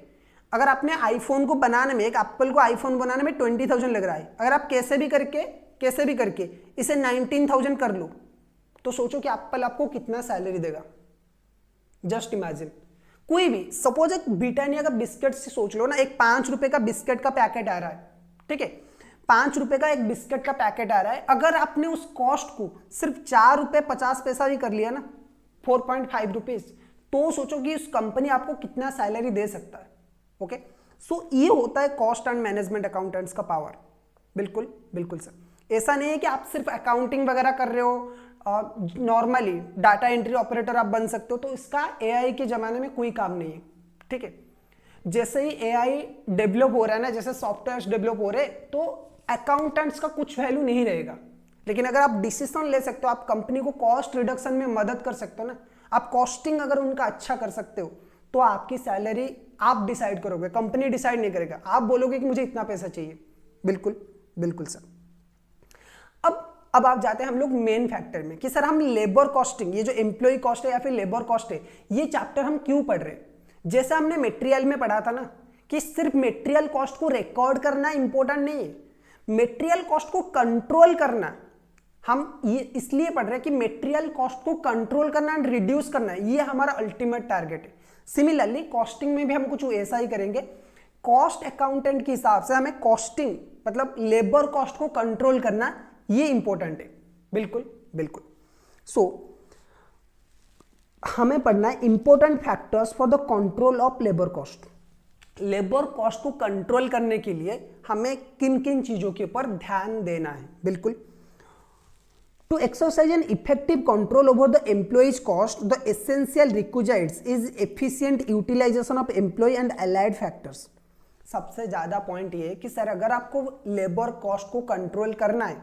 अगर आपने आईफोन को बनाने में, एक एप्पल को आईफोन बनाने में 20,000 लग रहा है, अगर आप कैसे भी करके इसे 19,000 कर लो, तो सोचो कि एप्पल आपको कितना सैलरी देगा। जस्ट इमेजिन, कोई भी सपोज एक ब्रिटानिया का बिस्किट से सोच लो ना, एक 5 रुपए का बिस्किट का पैकेट आ रहा है, ठीक है, 5 रुपए का एक बिस्किट का पैकेट आ रहा है, अगर आपने उस कॉस्ट को सिर्फ 4 रुपए 50 पैसा भी कर लिया ना, 4.5 रुपीज, तो सोचो कि उस कंपनी आपको कितना सैलरी दे सकता है। ओके, सो ये होता है कॉस्ट एंड मैनेजमेंट अकाउंटेंट्स का पावर। बिल्कुल बिल्कुल सर, ऐसा नहीं है कि आप सिर्फ अकाउंटिंग वगैरह कर रहे हो, नॉर्मली डाटा एंट्री ऑपरेटर आप बन सकते हो, तो इसका एआई के जमाने में कोई काम नहीं है, ठीक है। जैसे ही एआई डेवलप हो रहा है ना, जैसे सॉफ्टवेयर डेवलप हो रहे, तो अकाउंटेंट्स का कुछ वैल्यू नहीं रहेगा। लेकिन अगर आप डिसीजन ले सकते हो, आप कंपनी को कॉस्ट रिडक्शन में मदद कर सकते हो ना, आप कॉस्टिंग अगर उनका अच्छा कर सकते हो, तो आपकी सैलरी आप डिसाइड करोगे, कंपनी डिसाइड नहीं करेगा। आप बोलोगे कि मुझे इतना पैसा चाहिए। बिल्कुल बिल्कुल सर। अब आप जाते हैं हम लोग मेन फैक्टर में कि सर हम लेबर कॉस्टिंग, ये जो एम्प्लॉय कॉस्ट है या फिर लेबर कॉस्ट है, ये चैप्टर हम क्यों पढ़ रहे हैं। जैसे हमने मटेरियल में पढ़ा था ना कि सिर्फ मटेरियल कॉस्ट को रिकॉर्ड करना इंपॉर्टेंट नहीं है, मटेरियल कॉस्ट को कंट्रोल करना। हम ये इसलिए पढ़ रहे हैं कि मटेरियल कॉस्ट को कंट्रोल करना एंड रिड्यूस करना, ये हमारा अल्टीमेट टारगेट है। सिमिलरली कॉस्टिंग में भी हम कुछ ऐसा ही करेंगे। कॉस्ट अकाउंटेंट के हिसाब से हमें कॉस्टिंग मतलब लेबर कॉस्ट को कंट्रोल करना, ये इंपॉर्टेंट है। बिल्कुल बिल्कुल। सो हमें पढ़ना है important factors for the control of labour cost. Labour cost को कंट्रोल करने के लिए हमें किन किन चीजों के ऊपर ध्यान देना है। बिल्कुल, to exercise an effective control over the employee's cost, the essential requisites is efficient utilization of employee and allied factors। सबसे ज्यादा पॉइंट ये है कि सर अगर आपको लेबर कॉस्ट को कंट्रोल करना है,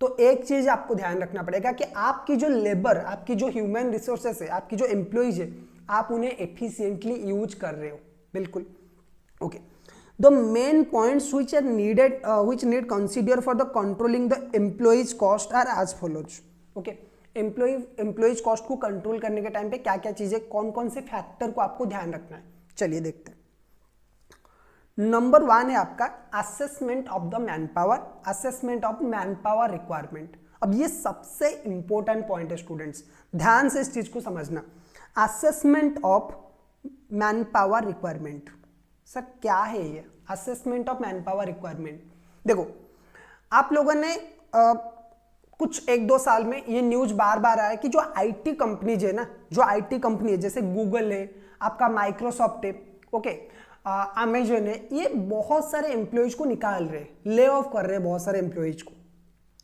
तो एक चीज आपको ध्यान रखना पड़ेगा कि आपकी जो लेबर, आपकी जो ह्यूमन रिसोर्सेस है, आपकी जो एम्प्लॉइज है, आप उन्हें एफिशिएंटली यूज कर रहे हो। बिल्कुल okay. The main points which are needed, which need consider for the controlling the employees cost are as follows। Okay, employees cost को कंट्रोल करने के टाइम पे क्या क्या चीजें, कौन कौन से फैक्टर को आपको ध्यान रखना है, चलिए देखते हैं। नंबर 1 है आपका assessment of the man power, assessment of man power requirement. अब ये सबसे इंपॉर्टेंट पॉइंट है स्टूडेंट्स, ध्यान से इस चीज को समझना। Assessment of man power requirement, sir क्या है ये assessment of man power requirement. देखो आप लोगों ने कुछ 1-2 साल में ये न्यूज बार बार आया कि जो आईटी कंपनीज है ना, जो आईटी कंपनी है जैसे गूगल है, आपका माइक्रोसॉफ्ट है, ओके, अमेजन है, ये बहुत सारे एम्प्लॉयज को निकाल रहे, ले ऑफ कर रहे बहुत सारे एम्प्लॉयज को।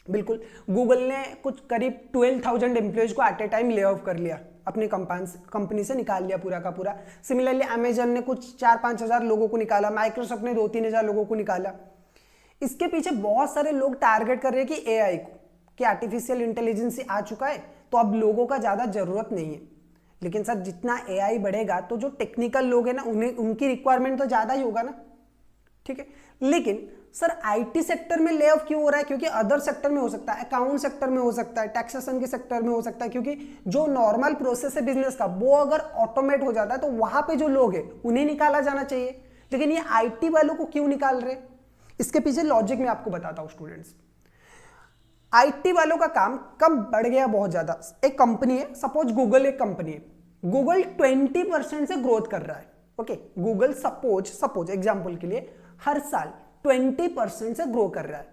बिल्कुल, गूगल ने कुछ करीब 12,000 एम्प्लॉयज को at a time lay off कर लिया, अपनी कंपनी से निकाल लिया पूरा का पूरा। सिमिलरली अमेजन ने कुछ 4-5 हजार लोगों को निकाला, माइक्रोसॉफ्ट ने 2-3 हजार लोगों को निकाला। इसके पीछे बहुत सारे लोग टारगेट कर रहे हैं कि एआई को, कि आर्टिफिशियल इंटेलिजेंस आ चुका है तो अब लोगों का ज्यादा जरूरत नहीं है। लेकिन सर जितना एआई बढ़ेगा तो जो टेक्निकल लोग हैं ना, उन्हें उनकी रिक्वायरमेंट तो ज्यादा ही होगा ना, ठीक है। लेकिन सर आईटी सेक्टर में ले ऑफ क्यों हो रहा है? क्योंकि अदर सेक्टर में हो सकता है, अकाउंट सेक्टर में हो सकता है, टैक्सेशन के सेक्टर में हो सकता है, क्योंकि जो नॉर्मल प्रोसेस है बिजनेस का वो अगर ऑटोमेट हो जाता है तो वहां पे जो लोग हैं उन्हें निकाला जाना चाहिए। लेकिन ये आईटी वालों को क्यों निकाल रहे? इसके पीछे लॉजिक मैं आपको बताता हूं स्टूडेंट्स। आईटी वालों का काम कब बढ़ गया बहुत ज्यादा। एक कंपनी है, सपोज गूगल एक कंपनी है, गूगल 20% से ग्रोथ कर रहा है, ओके। गूगल सपोज एग्जांपल के लिए हर साल 20% से ग्रो कर रहा है,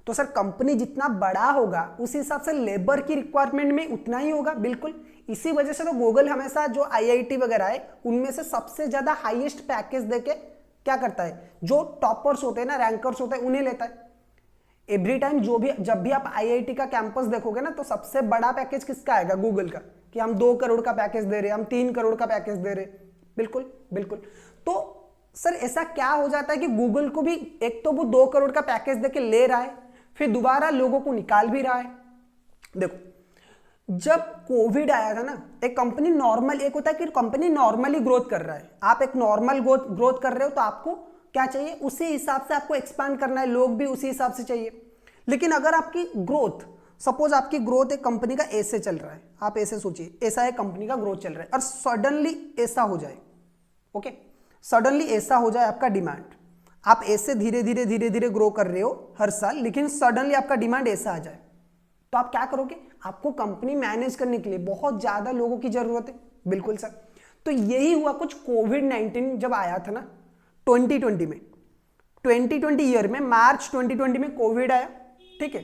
तो सर कंपनी जितना बड़ा होगा उस हिसाब से लेबर की रिक्वायरमेंट में उतना ही होगा। बिल्कुल, इसी वजह से तो गूगल हमेशा जो आईआईटी वगैरह है उनमें से सबसे ज्यादा हाईएस्ट पैकेज देके क्या करता है, जो टॉपर्स होते हैं ना, रैंकर्स होते हैं, उन्हें लेता है। एवरी टाइम जब भी आप आईआईटी का कैंपस देखोगे ना, तो सबसे बड़ा पैकेज किसका आएगा? गूगल का, कि हम 2 करोड़ का पैकेज दे रहे हैं, हम 3 करोड़ का पैकेज दे रहे। बिल्कुल बिल्कुल। तो सर ऐसा क्या हो जाता है कि गूगल को भी एक तो वो 2 करोड़ का पैकेज देके ले रहा है, फिर दोबारा लोगों को निकाल भी रहा है। देखो जब कोविड आया था ना, एक कंपनी नॉर्मल, एक होता है कि कंपनी नॉर्मली ग्रोथ कर रहा है, आप एक नॉर्मल ग्रोथ कर रहे हो तो आपको क्या चाहिए, उसी हिसाब से आपको एक्सपांड करना है, लोग भी उसी हिसाब से चाहिए। लेकिन अगर आपकी ग्रोथ, सपोज आपकी ग्रोथ एक कंपनी का ऐसे चल रहा है, आप ऐसे सोचिए ऐसा एक कंपनी का ग्रोथ चल रहा है और सडनली ऐसा हो जाए, ओके, सडनली ऐसा हो जाए आपका डिमांड, आप ऐसे धीरे धीरे धीरे धीरे ग्रो कर रहे हो हर साल, लेकिन सडनली आपका डिमांड ऐसा आ जाए तो आप क्या करोगे, आपको कंपनी मैनेज करने के लिए बहुत ज्यादा लोगों की जरूरत है। बिल्कुल सर, तो यही हुआ कुछ कोविड-19 जब आया था ना 2020 में, 2020 ईयर में, मार्च 2020 में कोविड आया, ठीक है।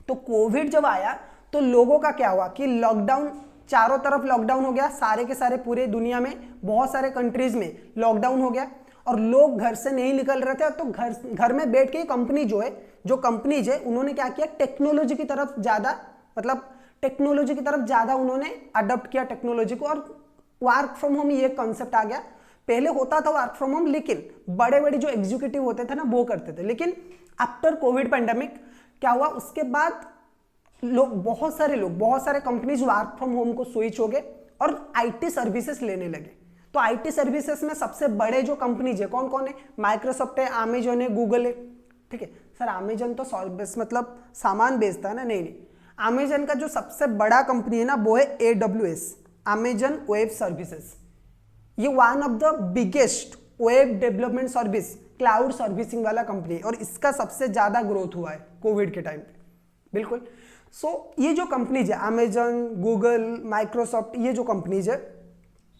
तो कोविड जब आया तो लोगों का क्या हुआ कि लॉकडाउन, चारों तरफ लॉकडाउन हो गया, सारे के सारे पूरे दुनिया में बहुत सारे कंट्रीज में लॉकडाउन हो गया और लोग घर से नहीं निकल रहे थे, तो घर में बैठ के कंपनी जो कंपनीज है उन्होंने क्या किया, टेक्नोलॉजी की तरफ ज्यादा, मतलब टेक्नोलॉजी की तरफ ज्यादा उन्होंने अडॉप्ट किया टेक्नोलॉजी को, और वर्क फ्रॉम होम ये कंसेप्ट आ गया। पहले होता था वर्क फ्रॉम होम, लेकिन बड़े बड़े जो एग्जीक्यूटिव होते थे ना वो करते थे, लेकिन आफ्टर कोविड पेंडेमिक क्या हुआ, उसके बाद बहुत सारे कंपनीज वर्क फ्रॉम होम को स्विच हो गए और आईटी सर्विसेज लेने लगे। तो आईटी सर्विसेज में सबसे बड़े जो कंपनीज है कौन कौन है, माइक्रोसॉफ्ट है, अमेजन है, गूगल है, ठीक है। सर अमेजन तो मतलब सामान बेचता है ना, नहीं, अमेजन का जो सबसे बड़ा कंपनी है ना वो है AWS, अमेजन वेब सर्विसेज। ये one of the biggest web development service, cloud servicing वाला कंपनी है और इसका सबसे ज्यादा ग्रोथ हुआ है कोविड के टाइम पे। बिल्कुल, सो ये जो कंपनीज है अमेजन, गूगल, माइक्रोसॉफ्ट, ये जो कंपनीज है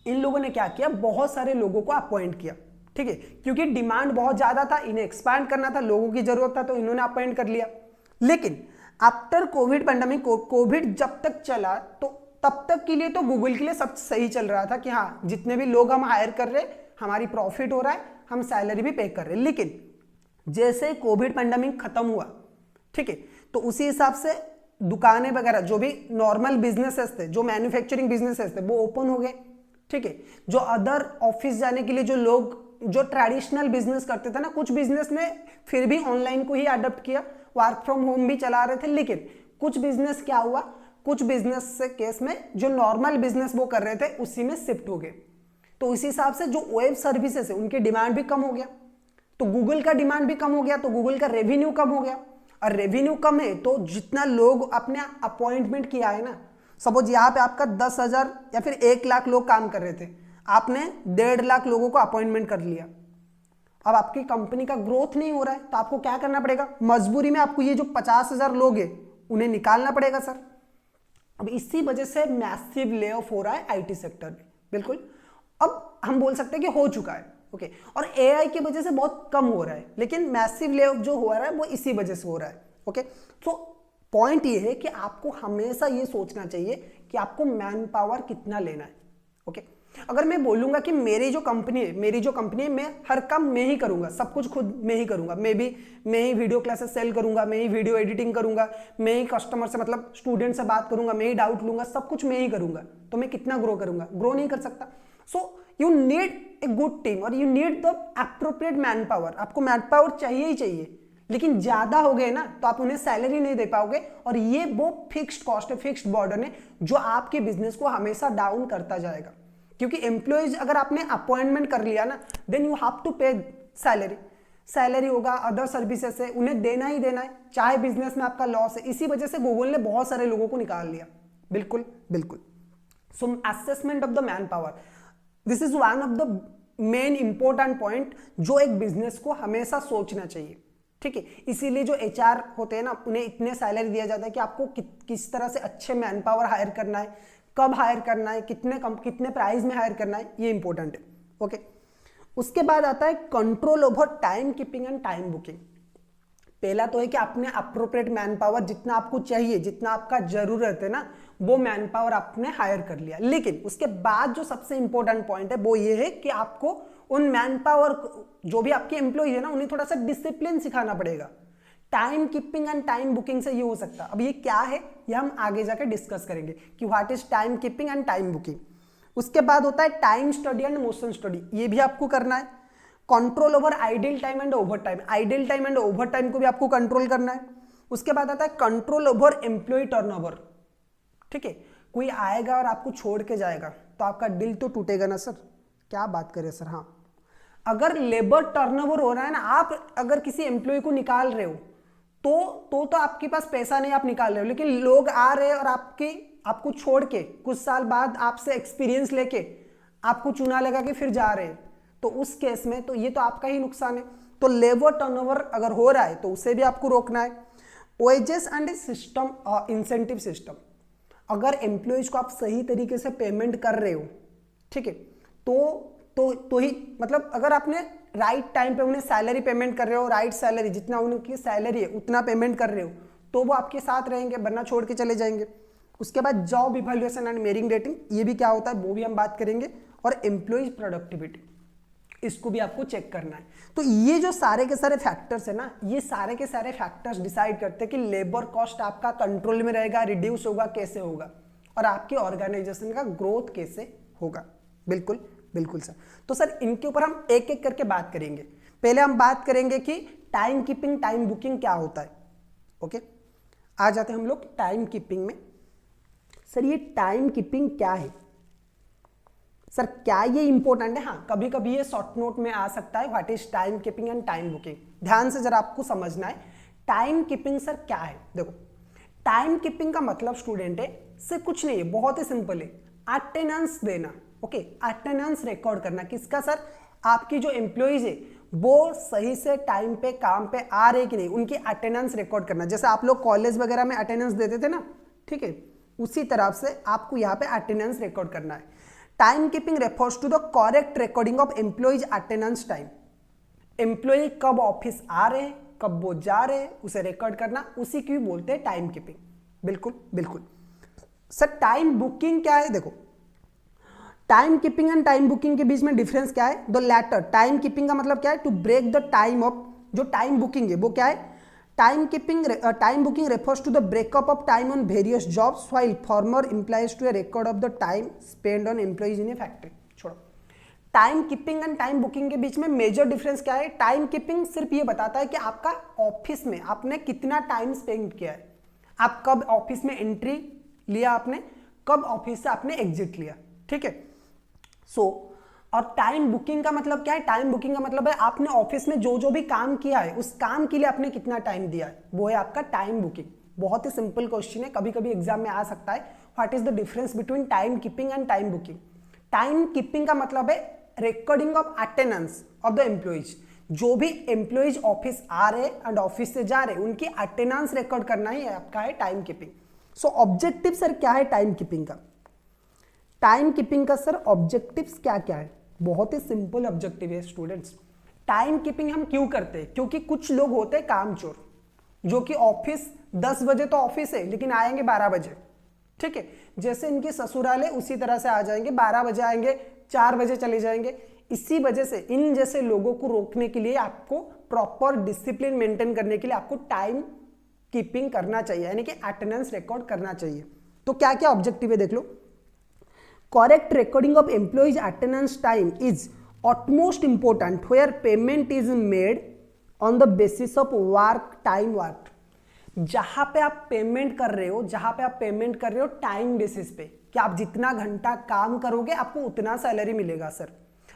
इन लोगों ने क्या किया, बहुत सारे लोगों को अपॉइंट किया, ठीक है, क्योंकि डिमांड बहुत ज्यादा था, इन्हें एक्सपैंड करना था, लोगों की जरूरत था, तो इन्होंने अपॉइंट कर लिया। लेकिन आफ्टर कोविड पेंडेमिक, कोविड जब तक चला तो तब तक के लिए तो गूगल के लिए सब सही चल रहा था कि हाँ जितने भी लोग हम हायर कर रहे हैं हमारी प्रॉफिट हो रहा है, हम सैलरी भी पे कर रहे हैं। लेकिन जैसे कोविड पेंडेमिक खत्म हुआ, ठीक है, तो उसी हिसाब से दुकानें वगैरह जो भी नॉर्मल बिजनेसेस थे, जो मैन्युफैक्चरिंग बिजनेसेस थे वो ओपन हो गए, ठीक है। जो अदर ऑफिस जाने के लिए जो लोग जो ट्रेडिशनल बिजनेस करते थे ना, कुछ बिजनेस ने फिर भी ऑनलाइन को ही अडॉप्ट किया, वर्क फ्रॉम होम भी चला रहे थे, लेकिन कुछ बिजनेस क्या हुआ, कुछ बिजनेस से केस में जो नॉर्मल बिजनेस वो कर रहे थे उसी में शिफ्ट हो गए। तो इसी हिसाब से जो वेब सर्विसेज है उनकी डिमांड भी कम हो गया, तो गूगल का डिमांड भी कम हो गया, तो गूगल का रेवेन्यू कम हो गया, और रेवेन्यू कम है तो जितना लोग अपने अपॉइंटमेंट किया है ना, सपोज यहाँ पे आपका 10,000 या फिर 1 लाख लोग काम कर रहे थे, आपने 1.5 लाख लोगों को अपॉइंटमेंट कर लिया, अब आपकी कंपनी का ग्रोथ नहीं हो रहा है तो आपको क्या करना पड़ेगा, मजबूरी में आपको ये जो 50,000 लोग हैं उन्हें निकालना पड़ेगा सर। अब इसी वजह से मैसिव ले ऑफ हो रहा है आईटी सेक्टर में। बिल्कुल, अब हम बोल सकते हैं कि हो चुका है, ओके, और एआई की वजह से बहुत कम हो रहा है, लेकिन मैसिव ले ऑफ जो हो रहा है वो इसी वजह से हो रहा है, ओके। तो पॉइंट ये है कि आपको हमेशा ये सोचना चाहिए कि आपको मैन पावर कितना लेना है, ओके। अगर मैं बोलूंगा कि मेरी जो कंपनी है मैं हर काम मैं ही करूंगा, सब कुछ खुद मैं ही करूंगा, मैं ही वीडियो क्लासेस सेल करूंगा, मैं ही वीडियो एडिटिंग करूंगा, मैं ही कस्टमर से मतलब स्टूडेंट से बात करूंगा, मैं ही डाउट लूंगा, सब कुछ मैं ही करूंगा, तो मैं कितना ग्रो करूंगा, ग्रो नहीं कर सकता। So you need a good team और you need the appropriate man power, आपको मैन पावर चाहिए ही चाहिए, लेकिन ज्यादा हो गए ना तो आप उन्हें सैलरी नहीं दे पाओगे, और ये वो फिक्स्ड कॉस्ट है, फिक्स्ड बर्डन है जो आपके बिजनेस को हमेशा डाउन करता जाएगा। क्योंकि एम्प्लॉयज अगर आपने अपॉइंटमेंट कर लिया ना, देन यू हैव टू पे सैलरी होगा, अदर सर्विसेज है, उन्हें देना ही देना है, चाहे बिजनेस में आपका लॉस है। इसी वजह से गूगल ने बहुत सारे लोगों को निकाल लिया। बिल्कुल बिल्कुल। सो assessment of the man power, this is one of the main important point जो एक बिजनेस को हमेशा सोचना चाहिए, ठीक है। इसीलिए जो एचआर होते हैं ना, उन्हें इतने सैलरी दिया जाता है कि आपको किस तरह से अच्छे मैन पावर हायर करना है, कब हायर करना है, कितने प्राइस में हायर करना है, ये इंपॉर्टेंट है, ओके। उसके बाद आता है control over time keeping and time booking. पहला तो है कि आपने अप्रोप्रिएट मैन पावर जितना आपको चाहिए, जितना आपका जरूरत है ना, वो मैन पावर आपने हायर कर लिया। लेकिन उसके बाद जो सबसे इंपॉर्टेंट पॉइंट है वो ये है कि आपको उन मैन पावर, जो भी आपके एम्प्लॉय है ना, उन्हें थोड़ा सा डिसिप्लिन सिखाना पड़ेगा। Time keeping and time booking से ये हो सकता है। अब ये क्या है ये हम आगे जाकर डिस्कस करेंगे कि what is time keeping and time booking. उसके बाद होता है time study and motion study, ये भी आपको करना है। Control over idle time and over time, idle time and over time को भी आपको कंट्रोल करना है। उसके बाद आता है कंट्रोल ओवर एम्प्लॉय टर्नओवर, ठीक है, कोई आएगा और आपको छोड़ के जाएगा तो आपका दिल तो टूटेगा ना सर। क्या बात करें सर। हाँ, अगर लेबर टर्नओवर हो रहा है ना, आप अगर किसी एम्प्लॉय को निकाल रहे हो तो आपके पास पैसा नहीं, आप निकाल रहे हो, लेकिन लोग आ रहे हैं और आपको छोड़ के कुछ साल बाद आपसे एक्सपीरियंस लेके आपको चूना लगा के फिर जा रहे हैं, तो उस केस में तो ये तो आपका ही नुकसान है। तो लेबर टर्नओवर अगर हो रहा है तो उसे भी आपको रोकना है। Wages and system, incentive system, अगर एम्प्लॉयज को आप सही तरीके से पेमेंट कर रहे हो, ठीक है, तो ही मतलब अगर आपने राइट टाइम पे उन्हें सैलरी पेमेंट कर रहे हो, राइट सैलरी, जितना उनकी सैलरी है उतना पेमेंट कर रहे हो, तो वो आपके साथ रहेंगे, वरना छोड़ के चले जाएंगे। उसके बाद job evaluation and merit rating, ये भी क्या होता है वो भी हम बात करेंगे। और एम्प्लॉयज प्रोडक्टिविटी, इसको भी आपको चेक करना है। तो ये जो सारे के सारे फैक्टर्स है ना, ये सारे के सारे फैक्टर्स डिसाइड करते हैं कि लेबर कॉस्ट आपका कंट्रोल में रहेगा, रिड्यूस होगा, कैसे होगा, और आपके ऑर्गेनाइजेशन का ग्रोथ कैसे होगा। बिल्कुल बिल्कुल सर। तो सर इनके ऊपर हम एक एक करके बात करेंगे। पहले हम बात करेंगे कि टाइम कीपिंग, टाइम बुकिंग क्या होता है। ओके, आ जाते हैं हम लोग टाइम कीपिंग में। सर ये टाइम कीपिंग क्या है सर, क्या ये इंपॉर्टेंट है? हाँ, कभी कभी ये शॉर्ट नोट में आ सकता है, what is time keeping and time booking. ध्यान से जरा आपको समझना है टाइम कीपिंग सर क्या है। देखो, टाइम कीपिंग का मतलब स्टूडेंट है से कुछ नहीं है, बहुत ही सिंपल है, अटेंडेंस देना। ओके, अटेंडेंस रिकॉर्ड करना। किसका सर? आपकी जो एम्प्लॉइज है वो सही से टाइम पे काम पे आ रहे कि नहीं, उनकी अटेंडेंस रिकॉर्ड करना। जैसे आप लोग कॉलेज वगैरह में अटेंडेंस देते थे ना, ठीक है, उसी तरह से आपको यहाँ पे अटेंडेंस रिकॉर्ड करना है। Time keeping refers to the correct recording of employees attendance time. Employee कब ऑफिस आ रहे हैं, कब वो जा रहे हैं, उसे रिकॉर्ड करना, उसी की बोलते हैं टाइम कीपिंग। बिल्कुल बिल्कुल सर। टाइम बुकिंग क्या है? देखो, time keeping and time booking के बीच में डिफरेंस क्या है? द लैटर, टाइम कीपिंग का मतलब क्या है? To break the time off, जो टाइम बुकिंग है वो क्या है? Time booking refers to the breakup of time on various jobs, while former implies to a record of the time spent on employees in a factory। छोड़ो, time keeping and time booking के बीच में मेजर डिफरेंस क्या है? टाइम कीपिंग सिर्फ ये बताता है कि आपका ऑफिस में आपने कितना टाइम स्पेंड किया है, आप कब ऑफिस में एंट्री लिया, आपने कब ऑफिस से आपने एग्जिट लिया, ठीक है। और टाइम बुकिंग का मतलब क्या है? टाइम बुकिंग का मतलब है आपने ऑफिस में जो जो भी काम किया है उस काम के लिए आपने कितना टाइम दिया है, वो है आपका टाइम बुकिंग। बहुत ही सिंपल क्वेश्चन है, कभी कभी एग्जाम में आ सकता है। What is the difference between time keeping and time booking? Time keeping का मतलब है recording of attendance of the employees. जो भी एम्प्लॉइज ऑफिस आ रहे एंड ऑफिस से जा रहे, उनकी अटेंडेंस रिकॉर्ड करना ही आपका है टाइम कीपिंग। सो ऑब्जेक्टिव सर क्या है टाइम कीपिंग का? टाइम कीपिंग का सर ऑब्जेक्टिव्स क्या क्या है? बहुत ही सिंपल ऑब्जेक्टिव है स्टूडेंट्स। टाइम कीपिंग हम क्यों करते हैं? क्योंकि कुछ लोग होते हैं कामचोर, जो कि ऑफिस 10 बजे तो ऑफिस है लेकिन आएंगे 12 बजे, ठीक है। जैसे इनकी ससुराल है उसी तरह से आ जाएंगे, 12 बजे आएंगे, 4 बजे चले जाएंगे। इसी वजह से इन जैसे लोगों को रोकने के लिए आपको प्रॉपर डिसिप्लिन मेंटेन करने के लिए आपको टाइम कीपिंग करना चाहिए, यानी कि अटेंडेंस रिकॉर्ड करना चाहिए। तो क्या क्या ऑब्जेक्टिव है देख लो। Correct recording of employees attendance time is utmost important where payment is made on the basis of work time worked। जहां पे आप पेमेंट कर रहे हो, टाइम बेसिस पे, कि आप जितना घंटा काम करोगे आपको उतना सैलरी मिलेगा सर।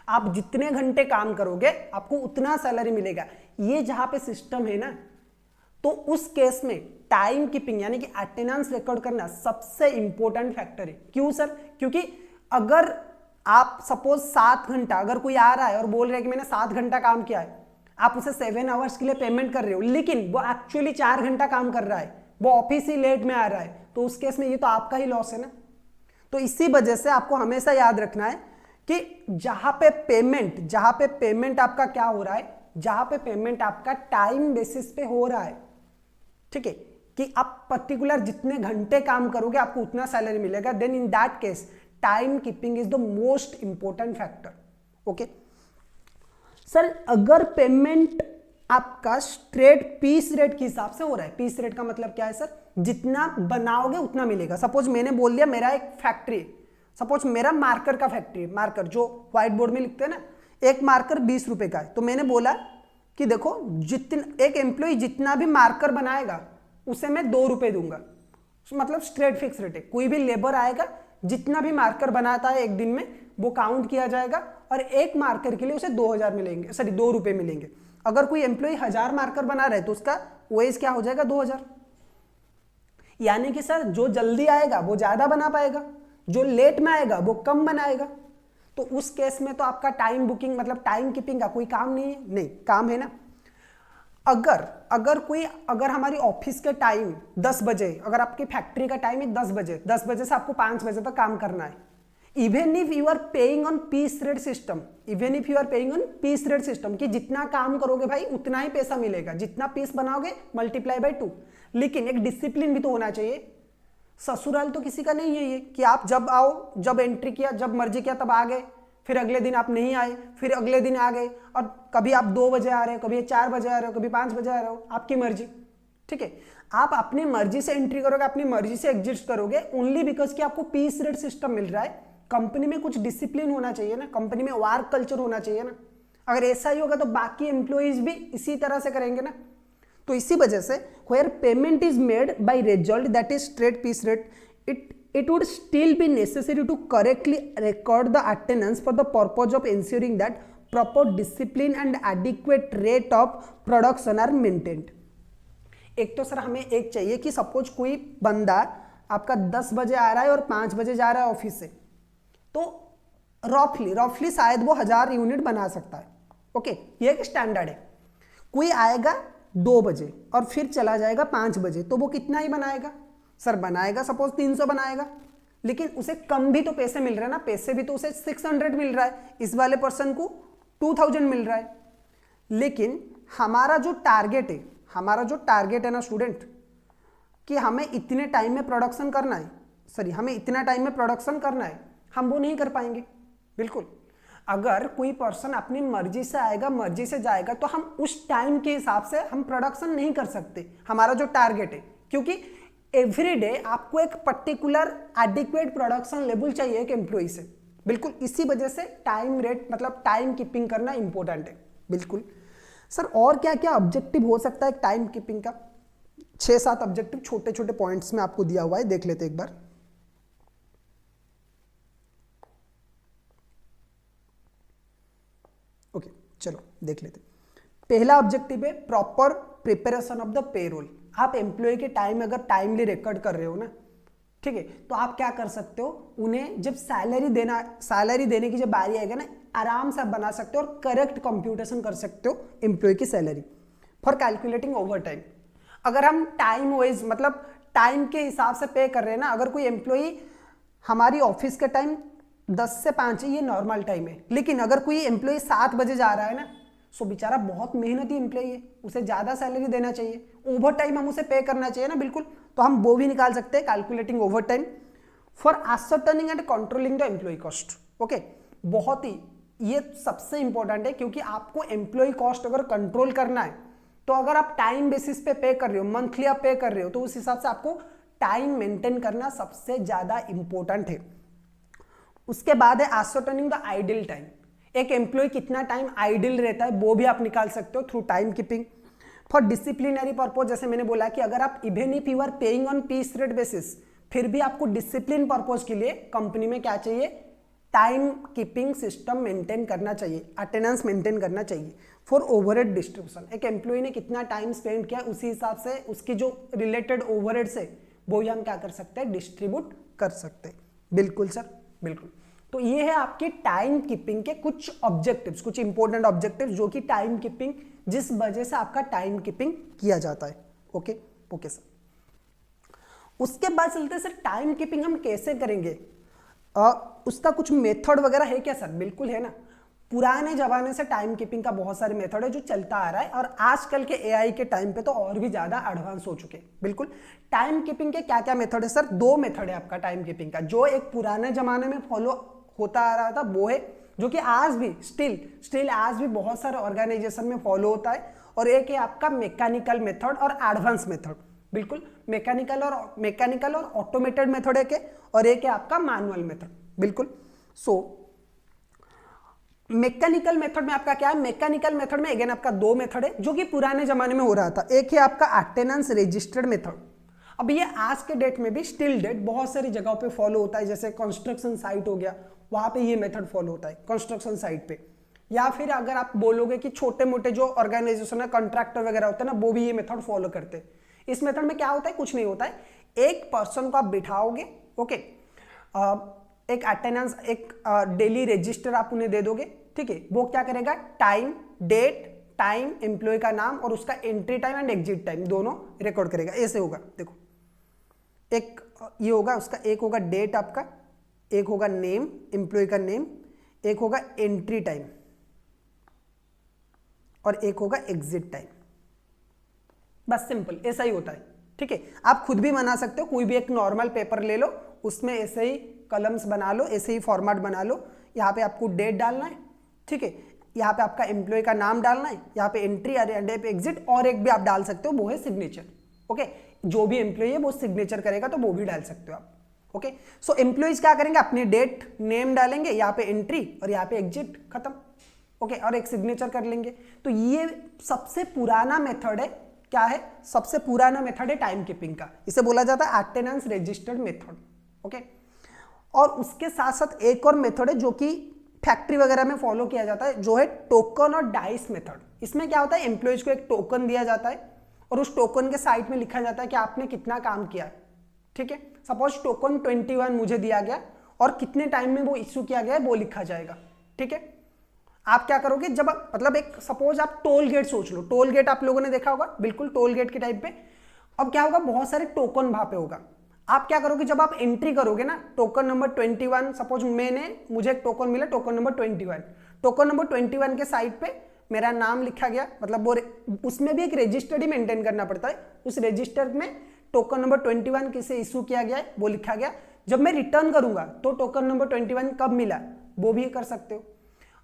आप जितने घंटे काम करोगे आपको उतना सैलरी मिलेगा, ये जहां पे सिस्टम है ना, तो उस केस में टाइम कीपिंग यानी कि अटेंडेंस रिकॉर्ड करना सबसे इंपॉर्टेंट फैक्टर है। क्यों सर? क्योंकि अगर आप सपोज 7 घंटा, अगर कोई आ रहा है और बोल रहा है कि मैंने 7 घंटा काम किया है, आप उसे 7 आवर्स के लिए पेमेंट कर रहे हो, लेकिन वो एक्चुअली 4 घंटा काम कर रहा है, वो ऑफिस ही लेट में आ रहा है, तो उस केस में ये तो आपका ही लॉस है ना। तो इसी वजह से आपको हमेशा याद रखना है कि जहां पे पेमेंट आपका क्या हो रहा है, जहां पे पेमेंट आपका टाइम बेसिस पे हो रहा है, ठीक है, कि आप पर्टिकुलर जितने घंटे काम करोगे आपको उतना सैलरी मिलेगा, then in that case time keeping is the most important factor. Okay sir, अगर पेमेंट आपका स्ट्रेट पीस रेट के हिसाब से हो रहा है, पीस रेट का मतलब क्या है सर? जितना बनाओगे उतना मिलेगा। सपोज मैंने बोल दिया मेरा एक फैक्ट्री, सपोज मेरा मार्कर का फैक्ट्री, मार्कर जो व्हाइट बोर्ड में लिखते हैं ना, एक मार्कर 20 रुपए का है, तो मैंने बोला कि देखो जितना एक एम्प्लॉय जितना भी मार्कर बनाएगा उसे मैं 2 रुपए दूंगा। मतलब स्ट्रेट फिक्स रेट है, कोई भी लेबर आएगा जितना भी मार्कर बनाता है एक दिन में वो काउंट किया जाएगा और एक मार्कर के लिए उसे 2000 मिलेंगे, सॉरी 2 रुपए मिलेंगे। अगर कोई एम्प्लॉय 1000 मार्कर बना रहा है तो उसका वेज क्या हो जाएगा 2000। यानी कि सर जो जल्दी आएगा वो ज्यादा बना पाएगा, जो लेट में आएगा वो कम बनाएगा। तो उस केस में तो आपका टाइम बुकिंग मतलब टाइम कीपिंग का कोई काम नहीं है, नहीं काम है ना। अगर हमारी ऑफिस के टाइम 10 बजे, अगर आपकी फैक्ट्री का टाइम है 10 बजे, 10 बजे से आपको 5 बजे तक काम करना है, even if you are paying on piece rate system, even if you are paying on piece rate system कि जितना काम करोगे भाई उतना ही पैसा मिलेगा, जितना पीस बनाओगे मल्टीप्लाई बाय 2। लेकिन एक डिसिप्लिन भी तो होना चाहिए। ससुराल तो किसी का नहीं है ये कि आप जब आओ, जब एंट्री किया, जब मर्जी किया तब आ गए, फिर अगले दिन आप नहीं आए, फिर अगले दिन आ गए, और कभी आप 2 बजे आ रहे हो, कभी 4 बजे आ रहे हो, कभी 5 बजे आ रहे हो, आपकी मर्जी। ठीक है, आप अपनी मर्जी से एंट्री करोगे, अपनी मर्जी से एग्जिस्ट करोगे ओनली बिकॉज कि आपको पीस रेट सिस्टम मिल रहा है। कंपनी में कुछ डिसिप्लिन होना चाहिए ना, कंपनी में वर्क कल्चर होना चाहिए ना। अगर ऐसा ही होगा तो बाकी एम्प्लॉइज भी इसी तरह से करेंगे ना। तो इसी वजह से where payment is made by result that is straight piece rate, it would still be necessary to correctly record the attendance for the purpose of ensuring that proper discipline and adequate rate of production are maintained। एक तो सर हमें एक चाहिए कि सपोज कोई बंदा आपका 10 बजे आ रहा है और 5 बजे जा रहा है ऑफिस से, तो रफली शायद वो 1000 यूनिट बना सकता है। ओके, ये एक स्टैंडर्ड है। कोई आएगा 2 बजे और फिर चला जाएगा 5 बजे, तो वो कितना ही बनाएगा सर? बनाएगा सपोज 300 बनाएगा, लेकिन उसे कम भी तो पैसे मिल रहे हैं ना, पैसे भी तो उसे 600 मिल रहा है, इस वाले पर्सन को 2000 मिल रहा है। लेकिन हमारा जो टारगेट है ना स्टूडेंट, कि हमें इतने टाइम में प्रोडक्शन करना है, हमें इतना टाइम में प्रोडक्शन करना है, हम वो नहीं कर पाएंगे। बिल्कुल, अगर कोई पर्सन अपनी मर्जी से आएगा, मर्जी से जाएगा, तो हम उस टाइम के हिसाब से हम प्रोडक्शन नहीं कर सकते, हमारा जो टारगेट है। क्योंकि एवरी डे आपको एक पर्टिकुलर एडिक्वेट प्रोडक्शन लेवल चाहिए एक एम्प्लॉय से। बिल्कुल, इसी वजह से टाइम रेट मतलब टाइम कीपिंग करना इंपॉर्टेंट है। बिल्कुल सर, और क्या क्या ऑब्जेक्टिव हो सकता है टाइम कीपिंग का? 6-7 ऑब्जेक्टिव छोटे छोटे पॉइंट्स में आपको दिया हुआ है, देख लेते एक बार। ओके, चलो देख लेते। पहला ऑब्जेक्टिव है proper preparation of the payroll. आप एम्प्लॉय के टाइम अगर टाइमली रिकॉर्ड कर रहे हो ना, ठीक है, तो आप क्या कर सकते हो, उन्हें जब सैलरी देने की जब बारी आएगा ना, आराम से आप बना सकते हो और करेक्ट कंप्यूटेशन कर सकते हो एम्प्लॉय की salary for calculating over time. अगर हम टाइम वाइज मतलब टाइम के हिसाब से पे कर रहे हैं ना, अगर कोई एम्प्लॉय हमारी ऑफिस का टाइम 10 से 5 ये नॉर्मल टाइम है, लेकिन अगर कोई एम्प्लॉय 7 बजे जा रहा है ना, सो बेचारा बहुत मेहनती एम्प्लॉय है, उसे ज्यादा सैलरी देना चाहिए, ओवर टाइम हम उसे पे करना चाहिए ना। बिल्कुल, तो हम वो भी निकाल सकते हैं, calculating over time for ascertaining and controlling the employ cost. Okay, बहुत ही ये सबसे इंपॉर्टेंट है, क्योंकि आपको एम्प्लॉय कॉस्ट अगर कंट्रोल करना है, तो अगर आप टाइम बेसिस पे कर रहे हो, मंथली आप पे कर रहे हो, तो उस हिसाब से आपको टाइम मेंटेन करना सबसे ज्यादा इंपॉर्टेंट है। उसके बाद है ascertaining द आइडल टाइम। एक एम्प्लॉय कितना टाइम आइडल रहता है वो भी आप निकाल सकते हो through time keeping. For disciplinary purpose, जैसे मैंने बोला कि अगर आप even if you are paying on piece rate basis, फिर भी आपको डिसिप्लिन पर्पज के लिए कंपनी में क्या चाहिए, टाइम कीपिंग सिस्टम मेंटेन करना चाहिए, अटेंडेंस मेंटेन करना चाहिए। फॉर ओवरहेड डिस्ट्रीब्यूशन, एक एम्प्लॉय ने कितना टाइम स्पेंड किया उसी हिसाब से उसकी जो रिलेटेड ओवरहेड्स है वो ही हम क्या कर सकते हैं, डिस्ट्रीब्यूट कर सकते हैं। बिल्कुल सर, बिल्कुल। तो ये है आपके टाइम कीपिंग के कुछ ऑब्जेक्टिव्स, कुछ इंपॉर्टेंट ऑब्जेक्टिव्स, जो कि टाइम कीपिंग जिस वजह से आपका टाइम कीपिंग किया जाता है। Okay okay sir. उसके बाद चलते हैं सर, टाइम कीपिंग हम कैसे करेंगे, उसका कुछ मेथड वगैरह है क्या सर? बिल्कुल है ना। पुराने जमाने से टाइम कीपिंग का बहुत सारे मेथड है जो चलता आ रहा है, और आजकल के एआई के टाइम पे तो और भी ज्यादा एडवांस हो चुके हैं। बिल्कुल, टाइम कीपिंग के क्या क्या मेथड है सर? 2 मेथड है आपका टाइम कीपिंग का। जो एक पुराने जमाने में फॉलो होता आ रहा था वो है, जो कि आज भी स्टिल आज भी बहुत सारे ऑर्गेनाइजेशन में फॉलो होता है, और एक है आपका मैकेनिकल मेथड और एडवांस मेथड। बिल्कुल, मैकेनिकल और ऑटोमेटेड मेथड एक है, और एक है आपका मैनुअल मेथड। बिल्कुल, सो मैकेनिकल मेथड में आपका क्या है, मैकेनिकल मेथड में अगेन आपका 2 मेथड है जो कि पुराने जमाने में हो रहा था। एक है आपका अटेंडेंस रजिस्टर्ड मेथड, अब ये आज के डेट में भी स्टिल डेट बहुत सारी जगहों पे फॉलो होता है, जैसे कंस्ट्रक्शन साइट हो गया, वहां पे ये मेथड फॉलो होता है कंस्ट्रक्शन साइट पे। या फिर अगर आप बोलोगे कि छोटे मोटे जो ऑर्गेनाइजेशन है, कॉन्ट्रैक्टर वगैरह होते हैं ना, वो भी ये मेथड फॉलो करते हैं। इस मेथड में क्या होता है, कुछ नहीं होता है, एक पर्सन को आप बिठाओगे, ओके, एक अटेंडेंस, एक डेली रजिस्टर आप उन्हें दे दोगे, ठीक है। वो क्या करेगा, टाइम, डेट, टाइम, एम्प्लॉय का नाम और उसका entry time and exit time दोनों रिकॉर्ड करेगा। ऐसे होगा, देखो, एक ये होगा उसका, एक होगा डेट आपका, एक होगा नेम, एम्प्लॉय का नेम, एक होगा एंट्री टाइम और एक होगा एग्जिट टाइम। बस सिंपल ऐसा ही होता है, ठीक है। आप खुद भी बना सकते हो, कोई भी एक नॉर्मल पेपर ले लो, उसमें ऐसे ही कलम्स बना लो, ऐसे ही फॉर्मेट बना लो। यहाँ पे आपको डेट डालना है, ठीक है, यहाँ पे आपका एम्प्लॉय का नाम डालना है, यहाँ पे एंट्री और एग्जिट, और एक भी आप डाल सकते हो, वो है सिग्नेचर, ओके। जो भी एम्प्लॉय है वो सिग्नेचर करेगा तो वो भी डाल सकते हो आप, ओके। सो एम्प्लॉयज क्या करेंगे, अपनी डेट, नेम डालेंगे, यहाँ पे एंट्री और यहाँ पे एग्जिट, खत्म, ओके, और एक सिग्नेचर कर लेंगे। तो ये सबसे पुराना मेथड है, क्या है, सबसे पुराना मेथड है टाइम कीपिंग का, इसे बोला जाता है अटेंडेंस रजिस्टर्ड मेथड, ओके। और उसके साथ साथ एक और मेथड है जो कि फैक्ट्री वगैरह में फॉलो किया जाता है, जो है टोकन और डाइस मेथड। इसमें क्या होता है, एम्प्लॉयज को एक टोकन दिया जाता है और उस टोकन के साइड में लिखा जाता है कि आपने कितना काम किया है, ठीक है। सपोज टोकन 21 मुझे दिया गया और कितने टाइम में वो इश्यू किया गया है वो लिखा जाएगा, ठीक है। आप क्या करोगे, जब मतलब एक सपोज आप टोल गेट सोच लो, टोल गेट आप लोगों ने देखा होगा, बिल्कुल टोल गेट के टाइप पे। अब क्या होगा, बहुत सारे टोकन वहां पे होगा। आप क्या करोगे, जब आप एंट्री करोगे ना, टोकन नंबर 21, सपोज मुझे एक टोकन मिला टोकन नंबर 21, टोकन नंबर 21 के साइड पे मेरा नाम लिखा गया, मतलब वो उसमें भी एक रजिस्टर ही मेंटेन करना पड़ता है, उस रजिस्टर में टोकन नंबर 21 किसे इशू किया गया है वो लिखा गया। जब मैं रिटर्न करूंगा तो टोकन नंबर 21 कब मिला वो भी कर सकते हो।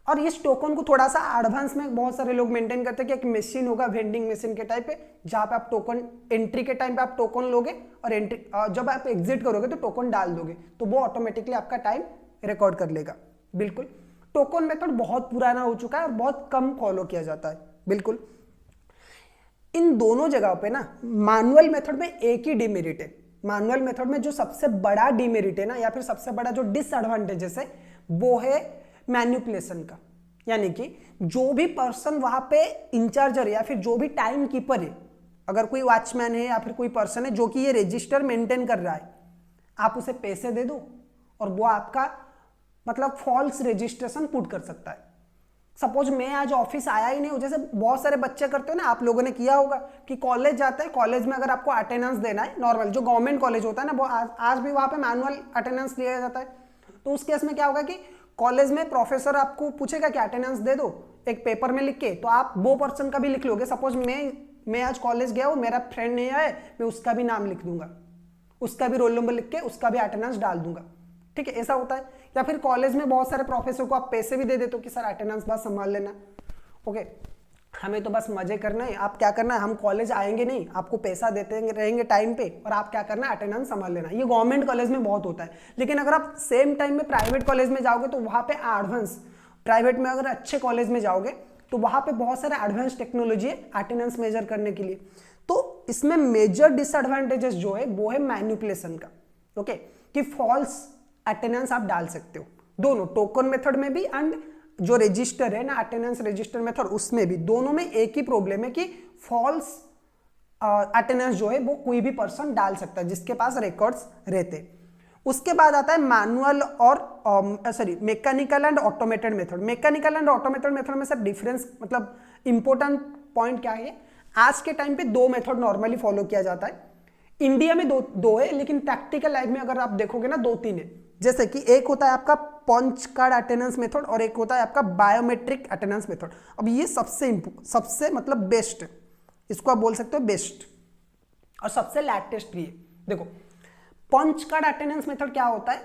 और इस टोकन को थोड़ा सा एडवांस में बहुत सारे लोग मेंटेन करते हैं कि एक मशीन होगा, वेंडिंग मशीन के टाइप पे, जहां पे आप टोकन एंट्री के टाइम पे आप टोकन लोगे और एंट्री जब आप एग्जिट करोगे तो टोकन डाल दोगे, तो वो ऑटोमेटिकली आपका टाइम रिकॉर्ड कर लेगा। बिल्कुल, टोकन मेथड बहुत पुराना हो चुका है और बहुत कम फॉलो किया जाता है। बिल्कुल, इन दोनों जगहों पे ना मैनुअल मेथड में एक ही डिमेरिट है। मैनुअल मेथड में जो सबसे बड़ा डिमेरिट है ना, या फिर सबसे बड़ा जो डिसएडवांटेजेस है, वो है मैनिपुलेशन का। यानी कि जो भी पर्सन वहां पे इंचार्जर है या फिर जो भी टाइम कीपर है, अगर कोई वॉचमैन है या फिर कोई पर्सन है जो कि ये रजिस्टर मेंटेन कर रहा है, आप उसे पैसे दे दो और वो आपका मतलब फॉल्स रजिस्ट्रेशन पुट कर सकता है। सपोज मैं आज ऑफिस आया ही नहीं हूं, जैसे बहुत सारे बच्चे करते हो ना, आप लोगों ने किया होगा कि कॉलेज जाते हैं, कॉलेज में अगर आपको अटेंडेंस देना है, नॉर्मल जो गवर्नमेंट कॉलेज होता है ना, वो आज भी वहां पे मैनुअल अटेंडेंस लिया जाता है। तो उस केस में क्या होगा कि कॉलेज में प्रोफेसर आपको पूछेगा कि अटेंडेंस दे दो एक पेपर में लिख के, तो आप वो पर्सन का भी लिख लोगे। सपोज मैं आज कॉलेज गया हूं, मेरा फ्रेंड नहीं आया, मैं उसका भी नाम लिख दूंगा, उसका भी रोल नंबर लिख के उसका भी अटेंडेंस डाल दूंगा, ठीक है, ऐसा होता है। या फिर कॉलेज में बहुत सारे प्रोफेसर को आप पैसे भी दे देते हो कि सर अटेंडेंस बस संभाल लेना, ओके, हमें तो बस मजे करना है, आप क्या करना है, हम कॉलेज आएंगे नहीं, आपको पैसा देते रहेंगे टाइम पे, और आप क्या करना है, अटेंडेंस संभाल लेना। ये गवर्नमेंट कॉलेज में बहुत होता है। लेकिन अगर आप सेम टाइम में प्राइवेट कॉलेज में जाओगे तो वहां पे एडवांस, प्राइवेट में अगर अच्छे कॉलेज में जाओगे तो वहां पे बहुत सारे एडवांस टेक्नोलॉजी है अटेंडेंस मेजर करने के लिए। तो इसमें मेजर डिसएडवांटेजेस जो है वो है मैनिपुलेशन का, ओके, कि फॉल्स अटेंडेंस आप डाल सकते हो, दोनों टोकन मेथड में भी एंड जो रजिस्टर है ना, अटेंडेंस रजिस्टर मेथड, उसमें भी, दोनों में एक ही प्रॉब्लम है कि फॉल्स अटेंडेंस जो है वो कोई भी पर्सन डाल सकता है जिसके पास रिकॉर्ड्स रहते। उसके बाद आता है मैनुअल और mechanical and automated method. Mechanical and automated method में सर डिफरेंस, मतलब इंपॉर्टेंट पॉइंट क्या है, आज के टाइम पे दो मेथड नॉर्मली फॉलो किया जाता है। इंडिया में दो है, लेकिन प्रैक्टिकल लाइफ में अगर आप देखोगे ना 2-3 है। जैसे कि एक होता है आपका पंच कार्ड अटेंडेंस मेथड और एक होता है आपका बायोमेट्रिक अटेंडेंस मेथड। अब ये सबसे मतलब बेस्ट, इसको आप बोल सकते हो बेस्ट और सबसे लेटेस्ट भी है। देखो, पंच कार्ड अटेंडेंस मेथड क्या होता है,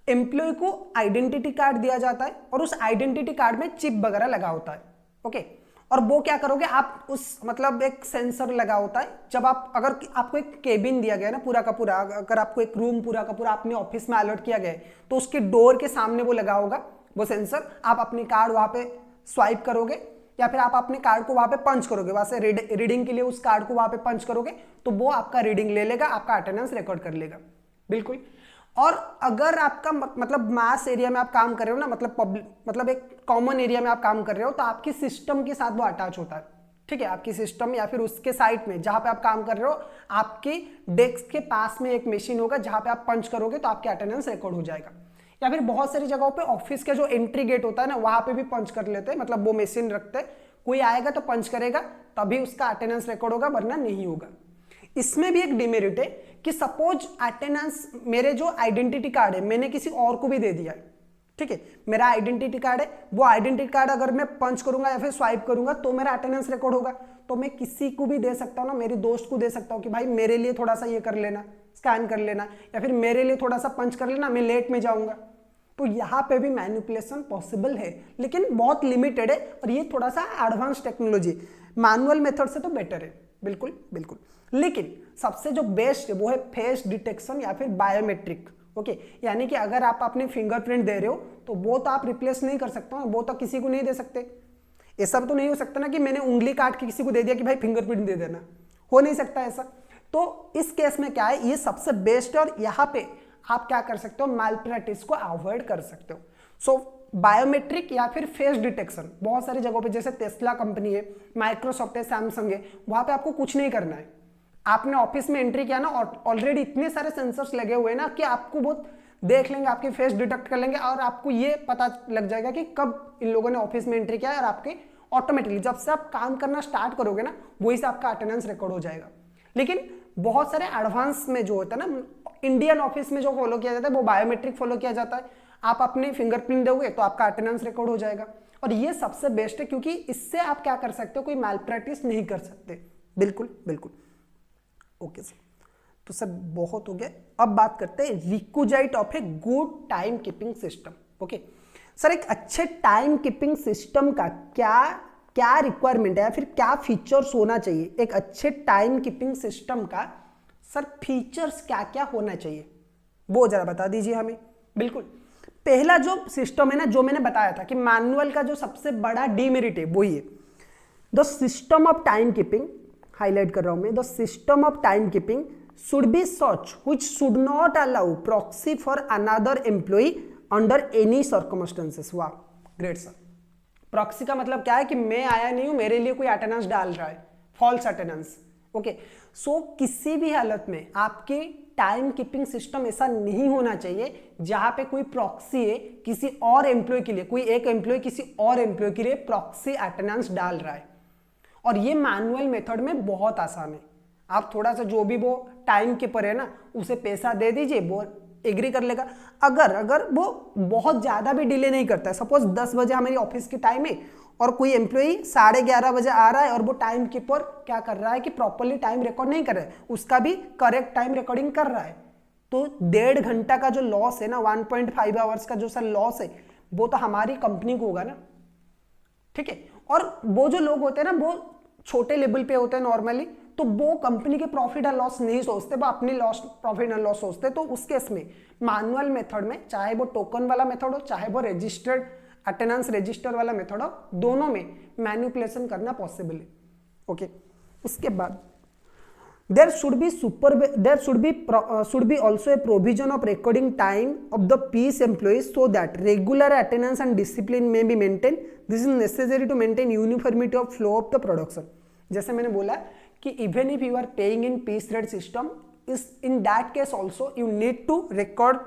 एम्प्लॉय को आइडेंटिटी कार्ड दिया जाता है और उस आइडेंटिटी कार्ड में चिप वगैरह लगा होता है, ओके, और वो क्या करोगे आप, उस मतलब एक सेंसर लगा होता है। जब आप, अगर आपको एक केबिन दिया गया ना पूरा का पूरा, अगर आपको एक रूम पूरा का पूरा अपने ऑफिस में अलॉट किया गया है, तो उसके डोर के सामने वो लगा होगा वो सेंसर, आप अपनी कार्ड वहां पे स्वाइप करोगे या फिर आप अपने कार्ड को वहां पे पंच करोगे, वहां से रीडिंग के लिए उस कार्ड को वहां पे पंच करोगे तो वो आपका रीडिंग ले लेगा, आपका अटेंडेंस रिकॉर्ड कर लेगा। बिल्कुल। और अगर आपका मतलब मास एरिया में आप काम कर रहे हो ना, मतलब एक कॉमन एरिया में आप काम कर रहे हो, तो आपकी सिस्टम के साथ वो अटैच होता है, ठीक है। आपकी सिस्टम या फिर उसके साइड में जहां पे आप काम कर रहे हो, आपकी डेस्क के पास में एक मशीन होगा जहां पे आप पंच करोगे तो आपके अटेंडेंस रिकॉर्ड हो जाएगा। या फिर बहुत सारी जगहों पे ऑफिस का जो एंट्री गेट होता है ना, वहां पे भी पंच कर लेते हैं, मतलब वो मशीन रखते हैं, कोई आएगा तो पंच करेगा तभी उसका अटेंडेंस रिकॉर्ड होगा, वरना नहीं होगा। इसमें भी एक डिमेरिट है कि सपोज अटेंडेंस, मेरे जो आइडेंटिटी कार्ड है मैंने किसी और को भी दे दिया है, ठीक है, मेरा आइडेंटिटी कार्ड है, वो आइडेंटिटी कार्ड अगर मैं पंच करूंगा या फिर स्वाइप करूंगा तो मेरा अटेंडेंस रिकॉर्ड होगा। तो मैं किसी को भी दे सकता हूं ना, मेरे दोस्त को दे सकता हूं कि भाई मेरे लिए थोड़ा सा ये कर लेना, स्कैन कर लेना, या फिर मेरे लिए थोड़ा सा पंच कर लेना, मैं लेट में जाऊंगा। तो यहाँ पे भी मैनिपुलेशन पॉसिबल है, लेकिन बहुत लिमिटेड है, और ये थोड़ा सा एडवांस टेक्नोलॉजी, मैनुअल मेथड से तो बेटर है। बिल्कुल बिल्कुल। लेकिन सबसे जो बेस्ट है वो है फेस डिटेक्शन या फिर बायोमेट्रिक। ओके, यानी कि अगर आप अपने फिंगरप्रिंट दे रहे हो तो वो तो आप रिप्लेस नहीं कर सकते हो, वो तो किसी को नहीं दे सकते। ऐसा तो नहीं हो सकता ना कि मैंने उंगली काट के किसी को दे दिया कि भाई फिंगरप्रिंट दे देना, हो नहीं सकता ऐसा। तो इस केस में क्या है, ये सबसे बेस्ट है, और यहाँ पे आप क्या कर सकते हो, मैल प्रैक्टिस को अवॉइड कर सकते हो। सो बायोमेट्रिक या फिर फेस डिटेक्शन बहुत सारी जगहों पे, जैसे टेस्ला कंपनी है, माइक्रोसॉफ्ट है, सैमसंग है, वहां पे आपको कुछ नहीं करना है। आपने ऑफिस में एंट्री किया ना, ऑलरेडी इतने सारे सेंसर्स लगे हुए हैं ना कि आपको बहुत देख लेंगे, आपके फेस डिटेक्ट कर लेंगे, और आपको ये पता लग जाएगा कि कब इन लोगों ने ऑफिस में एंट्री किया है, और आपके ऑटोमेटिकली जब से आप काम करना स्टार्ट करोगे ना, वही से आपका अटेंडेंस रिकॉर्ड हो जाएगा। लेकिन बहुत सारे एडवांस में जो होता है ना, इंडियन ऑफिस में जो फॉलो किया जाता है वो बायोमेट्रिक फॉलो किया जाता है। आप अपने फिंगरप्रिंट दोगे तो आपका अटेंडेंस रिकॉर्ड हो जाएगा, और ये सबसे बेस्ट है, क्योंकि इससे आप क्या कर सकते हो, कोई मैल प्रैक्टिस नहीं कर सकते। बिल्कुल बिल्कुल। ओके सर, तो सर बहुत हो गया। अब बात करते हैं requisite of a good time keeping system. Okay sir, एक अच्छे टाइम कीपिंग सिस्टम का क्या क्या रिक्वायरमेंट है या फिर क्या फीचर्स होना चाहिए, एक अच्छे टाइम कीपिंग सिस्टम का सर फीचर्स क्या क्या होना चाहिए, वो जरा बता दीजिए हमें। बिल्कुल। पहला जो सिस्टम है ना, जो मैंने बताया था कि मैनुअल का जो सबसे बड़ा डीमेरिट है वो ये, the system of time keeping, highlight कर रहा हूं मैं, the system of time keeping should be such which should not allow proxy for another employee under any circumstances. वाह, ग्रेट सर। प्रॉक्सी का मतलब क्या है कि मैं आया नहीं हूं, मेरे लिए कोई अटेंडेंस डाल रहा है, फॉल्स अटेंडेंस। ओके, सो किसी भी हालत में आपके टाइम कीपिंग सिस्टम ऐसा नहीं होना चाहिए जहां पे कोई प्रॉक्सी है किसी और एम्प्लॉय के लिए, कोई एक एम्प्लॉय किसी और एम्प्लॉय के लिए प्रॉक्सी अटेंडेंस डाल रहा है। और ये मैनुअल मेथड में बहुत आसान है। आप थोड़ा सा जो भी वो टाइम कीपर है ना, उसे पैसा दे दीजिए, वो एग्री कर लेगा। अगर वो बहुत ज्यादा भी डिले नहीं करता है, सपोज 10 बजे हमारी ऑफिस की टाइम है और कोई एम्प्लॉई 11:30 बजे आ रहा है, और वो टाइम कीपर क्या कर रहा है कि प्रॉपरली टाइम रिकॉर्ड नहीं कर रहा है, उसका भी करेक्ट टाइम रिकॉर्डिंग कर रहा है, तो 1.5 घंटा का जो लॉस है ना, 1.5 आवर्स का जो सर लॉस है, वो तो हमारी कंपनी को होगा ना। ठीक है, और वो जो लोग होते हैं ना, वो छोटे लेवल पे होते हैं नॉर्मली, तो वो कंपनी के प्रॉफिट एंड लॉस नहीं सोचते, वो अपनी लॉस प्रॉफिट एंड लॉस सोचते। तो उस केस में मैनुअल मेथड में, चाहे वो टोकन वाला मेथड हो, चाहे वो रजिस्टर्ड अटेंडेंस रजिस्टर वाला मेथड हो, दोनों में मैनिपुलेशन करना पॉसिबल है। ओके, उसके बाद there should be also a provision of recording time of the piece employees so that regular attendance and discipline may be maintained. This is necessary to maintain uniformity of flow of the production. जैसे मैंने बोला कि even if you are paying in piece rate system, is in that case also you need to record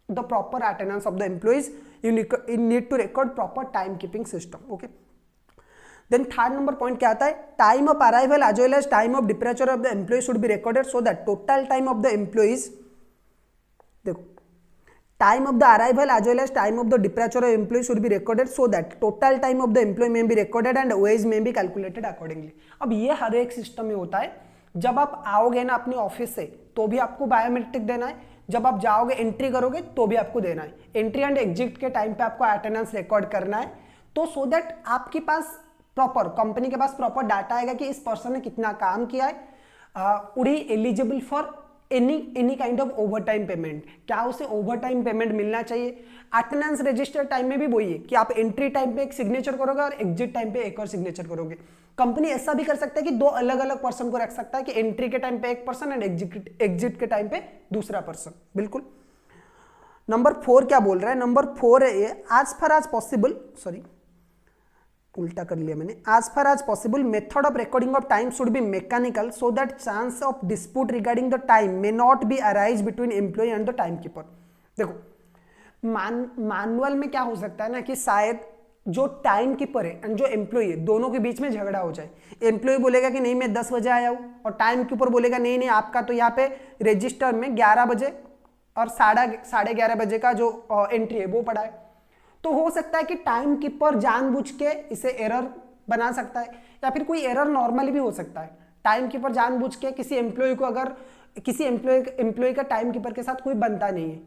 the proper attendance of the employees. You need to record proper time keeping system. Okay. Then third number point क्या आता है, time of arrival as well as time of departure of the employ should be recorded so that total time of the employees, देखो, time of the arrival as well as time of the departure of employ should be recorded so that total time of the employ may be recorded and wage may be calculated accordingly. अब ये हर एक सिस्टम में होता है। जब आप आओगे ना अपनी ऑफिस से तो भी आपको बायोमेट्रिक देना है, जब आप जाओगे एंट्री करोगे तो भी आपको देना है, एंट्री एंड एग्जिट के टाइम पे आपको अटेंडेंस रिकॉर्ड करना है, तो सो दैट आपके पास प्रॉपर, कंपनी के पास प्रॉपर डाटा आएगा कि इस पर्सन ने कितना काम किया है, उड़ी eligible for any kind of over time payment, क्या उसे ओवर टाइम पेमेंट मिलना चाहिए। अटेंडेंस रजिस्टर टाइम में भी वही है कि आप एंट्री टाइम पे एक सिग्नेचर करोगे और एग्जिट टाइम पे एक और सिग्नेचर करोगे। कंपनी ऐसा भी कर सकता है कि दो अलग अलग पर्सन को रख सकता है कि एंट्री के टाइम पे एक पर्सन एंड एग्जिट के टाइम पे दूसरा पर्सन। बिल्कुल। नंबर 4 क्या बोल रहा है, नंबर 4 है ये, आज फार आज पॉसिबल, सॉरी उल्टा कर लिया मैंने, as far as possible method of recording of time should be mechanical so that chance of dispute regarding the time may not be arise between employee and the time keeper. देखो मैनुअल में क्या हो सकता है ना कि शायद जो टाइम कीपर है एंड जो एम्प्लॉय है दोनों के बीच में झगड़ा हो जाए। एम्प्लॉय बोलेगा कि नहीं मैं 10 बजे आया हूं और टाइम कीपर बोलेगा नहीं नहीं आपका तो यहाँ पे रजिस्टर में 11 बजे और 11:30 बजे का जो एंट्री है वो पड़ा है। तो हो सकता है कि टाइम कीपर जानबूझ के इसे एरर बना सकता है, या फिर कोई एरर नॉर्मली भी हो सकता है। टाइम कीपर जानबूझ के किसी एम्प्लॉय को, अगर किसी एम्प्लॉय का टाइम कीपर के साथ कोई बनता नहीं है,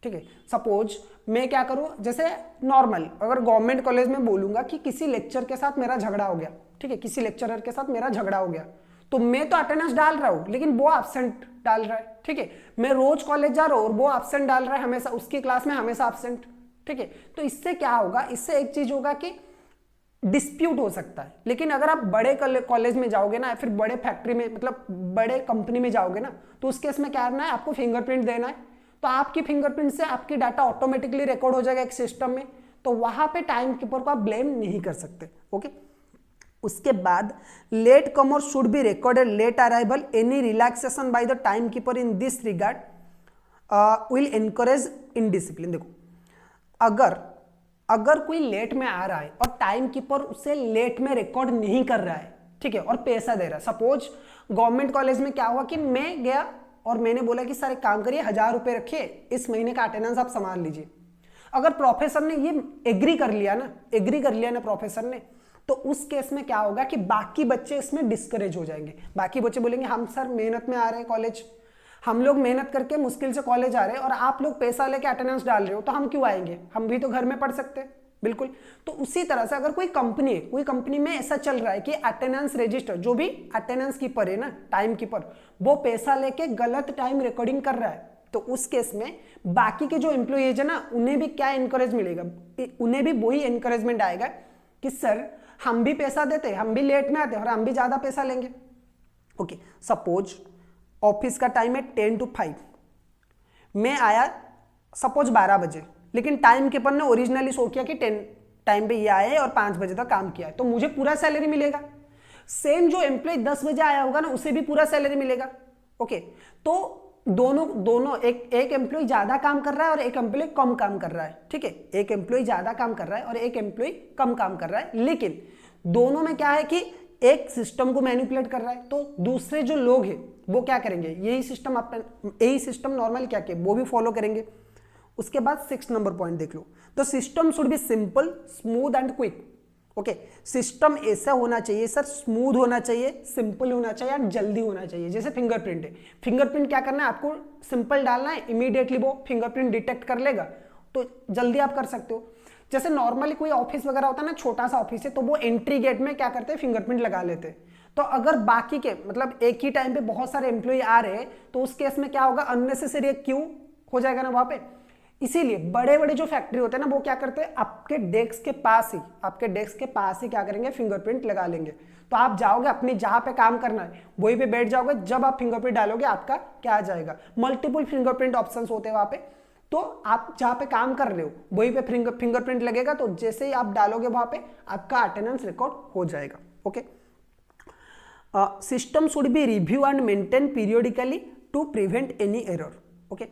ठीक है, सपोज मैं क्या करूं, जैसे नॉर्मल अगर गवर्नमेंट कॉलेज में बोलूंगा कि किसी लेक्चर के साथ मेरा झगड़ा हो गया, ठीक है, किसी लेक्चरर के साथ मेरा झगड़ा हो गया, तो मैं तो अटेंडेंस डाल रहा हूं लेकिन वो एब्सेंट डाल रहा है, ठीक है, मैं रोज कॉलेज जा रहा हूं और वो एब्सेंट डाल रहा है हमेशा, उसकी क्लास में हमेशा एब्सेंट, ठीक है। तो इससे क्या होगा, इससे एक चीज होगा कि डिस्प्यूट हो सकता है। लेकिन अगर आप बड़े कॉलेज में जाओगे ना, या फिर बड़े फैक्ट्री में, मतलब बड़े कंपनी में जाओगे ना, तो उस केस में क्या करना है, आपको फिंगरप्रिंट देना है, तो आपकी फिंगरप्रिंट से आपकी डाटा ऑटोमेटिकली रिकॉर्ड हो जाएगा एक सिस्टम में, तो वहां पे टाइम कीपर को आप ब्लेम नहीं कर सकते। ओके, उसके बाद late comer should be recorded late arrival, any relaxation by the time keeper in this regard will encourage indiscipline. देखो अगर कोई लेट में आ रहा है और टाइम कीपर उसे लेट में रिकॉर्ड नहीं कर रहा है, ठीक है, और पैसा दे रहा है, सपोज गवर्नमेंट कॉलेज में क्या हुआ कि मैं गया और मैंने बोला कि सर एक काम करिए 1000 रुपए रखिए, इस महीने का अटेंडेंस आप संभाल लीजिए। अगर प्रोफेसर ने ये एग्री कर लिया ना प्रोफेसर ने, तो उस केस में क्या होगा कि बाकी बच्चे इसमें डिस्करेज हो जाएंगे। बाकी बच्चे बोलेंगे हम सर मेहनत में आ रहे हैं कॉलेज, हम लोग मेहनत करके मुश्किल से कॉलेज आ रहे हैं और आप लोग पैसा लेके अटेंडेंस डाल रहे हो, तो हम क्यों आएंगे, हम भी तो घर में पढ़ सकते हैं। बिल्कुल। तो उसी तरह से अगर कोई कंपनी में ऐसा चल रहा है कि अटेंडेंस रजिस्टर, जो भी अटेंडेंस कीपर है ना, टाइम कीपर, वो पैसा लेके गलत टाइम रिकॉर्डिंग कर रहा है, तो उस केस में बाकी के जो एम्प्लॉइज है ना, उन्हें भी क्या एनकरेज मिलेगा, उन्हें भी वही एनकरेजमेंट आएगा कि सर हम भी पैसा देते, हम भी लेट में आते और हम भी ज्यादा पैसा लेंगे। ओके, सपोज ऑफिस का टाइम है 10 to 5, मैं आया सपोज 12 बजे, लेकिन टाइम कीपर ने ओरिजिनली शो किया कि 10 टाइम पे ये आया है और 5 बजे तक काम किया है, तो मुझे पूरा सैलरी मिलेगा। सेम जो एम्प्लॉय 10 बजे आया होगा ना, उसे भी पूरा सैलरी मिलेगा। ओके, तो दोनों एक एम्प्लॉय ज्यादा काम कर रहा है और एक एम्प्लॉय कम काम कर रहा है, ठीक है, एक एम्प्लॉय ज्यादा काम कर रहा है और एक एम्प्लॉय कम काम कर रहा है, लेकिन दोनों में क्या है कि एक सिस्टम को मैनिपुलेट कर रहा है, तो दूसरे जो लोग हैं वो क्या करेंगे, यही सिस्टम नॉर्मल क्या के वो भी फॉलो करेंगे। उसके बाद 6 नंबर पॉइंट देख लो, the system should be simple, smooth and quick. Okay, system ऐसा होना चाहिए सर, स्मूथ होना चाहिए, सिंपल होना चाहिए और जल्दी होना चाहिए। जैसे फिंगरप्रिंट है, फिंगरप्रिंट क्या करना है, आपको सिंपल डालना है, इमीडिएटली वो फिंगरप्रिंट डिटेक्ट कर लेगा, तो जल्दी आप कर सकते हो। जैसे नॉर्मली कोई ऑफिस वगैरह होता है ना, छोटा सा ऑफिस है, तो वो एंट्री गेट में क्या करते हैं, फिंगरप्रिंट लगा लेते हैं। तो अगर बाकी के मतलब एक ही टाइम पे बहुत सारे एम्प्लॉय आ रहे हैं, तो उस केस में क्या होगा, अननेसेसरी क्यू हो जाएगा ना वहां पे। इसीलिए बड़े बड़े जो फैक्ट्री होते हैं ना, वो क्या करते हैं, आपके डेस्क के पास ही क्या करेंगे, फिंगरप्रिंट लगा लेंगे। तो आप जाओगे अपनी जहां पे काम करना है वहीं पे बैठ जाओगे, जब आप फिंगरप्रिंट डालोगे आपका क्या आ जाएगा, मल्टीपल फिंगरप्रिंट ऑप्शंस होते हैं वहां पे, तो आप जहां पे काम कर रहे हो वहीं पे फिंगरप्रिंट लगेगा, तो जैसे ही आप डालोगे वहां पे आपका अटेंडेंस रिकॉर्ड हो जाएगा। Okay, system should be review and maintain periodically to prevent any error. Okay,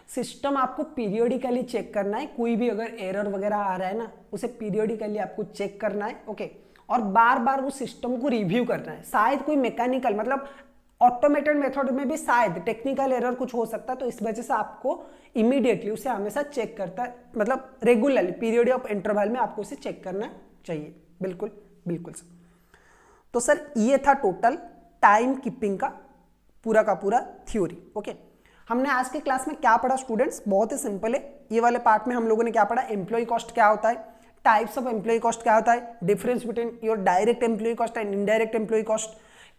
system आपको पीरियडिकली चेक करना है, कोई भी अगर एरर वगैरह आ रहा है ना, उसे पीरियडिकली आपको चेक करना है। ओके, और बार बार वो सिस्टम को रिव्यू करना है। शायद कोई मैकेनिकल मतलब ऑटोमेटेड मेथड में भी शायद टेक्निकल एरर कुछ हो सकता है, तो इस वजह से आपको इमीडिएटली उसे हमेशा चेक करता है, मतलब रेगुलरली पीरियड ऑफ इंटरवल में आपको उसे चेक करना चाहिए। बिल्कुल बिल्कुल सर। तो सर ये था टोटल टाइम कीपिंग का पूरा थ्योरी। ओके, हमने आज के क्लास में क्या पढ़ा स्टूडेंट्स, बहुत ही सिंपल है। ये वाले पार्ट में हम लोगों ने क्या पढ़ा, एम्प्लॉय कॉस्ट क्या होता है, टाइप्स ऑफ एम्प्लॉय कॉस्ट क्या होता है, difference between your direct employ cost and indirect employ cost,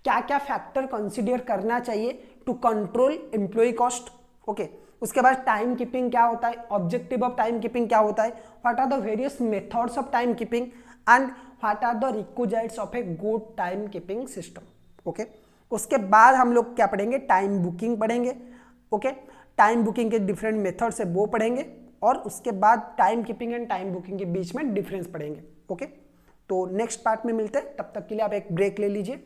क्या क्या फैक्टर कंसीडर करना चाहिए to control employee cost. Okay, उसके बाद टाइम कीपिंग क्या होता है, ऑब्जेक्टिव ऑफ टाइम कीपिंग क्या होता है, what are the various methods of time keeping and what are the requisites of a good time keeping system. Okay, उसके बाद हम लोग क्या पढ़ेंगे, टाइम बुकिंग पढ़ेंगे। ओके, टाइम बुकिंग के डिफरेंट मेथड्स है वो पढ़ेंगे, और उसके बाद time keeping and time booking के बीच में डिफरेंस पढ़ेंगे। ओके, तो नेक्स्ट पार्ट में मिलते हैं, तब तक के लिए आप एक ब्रेक ले लीजिए।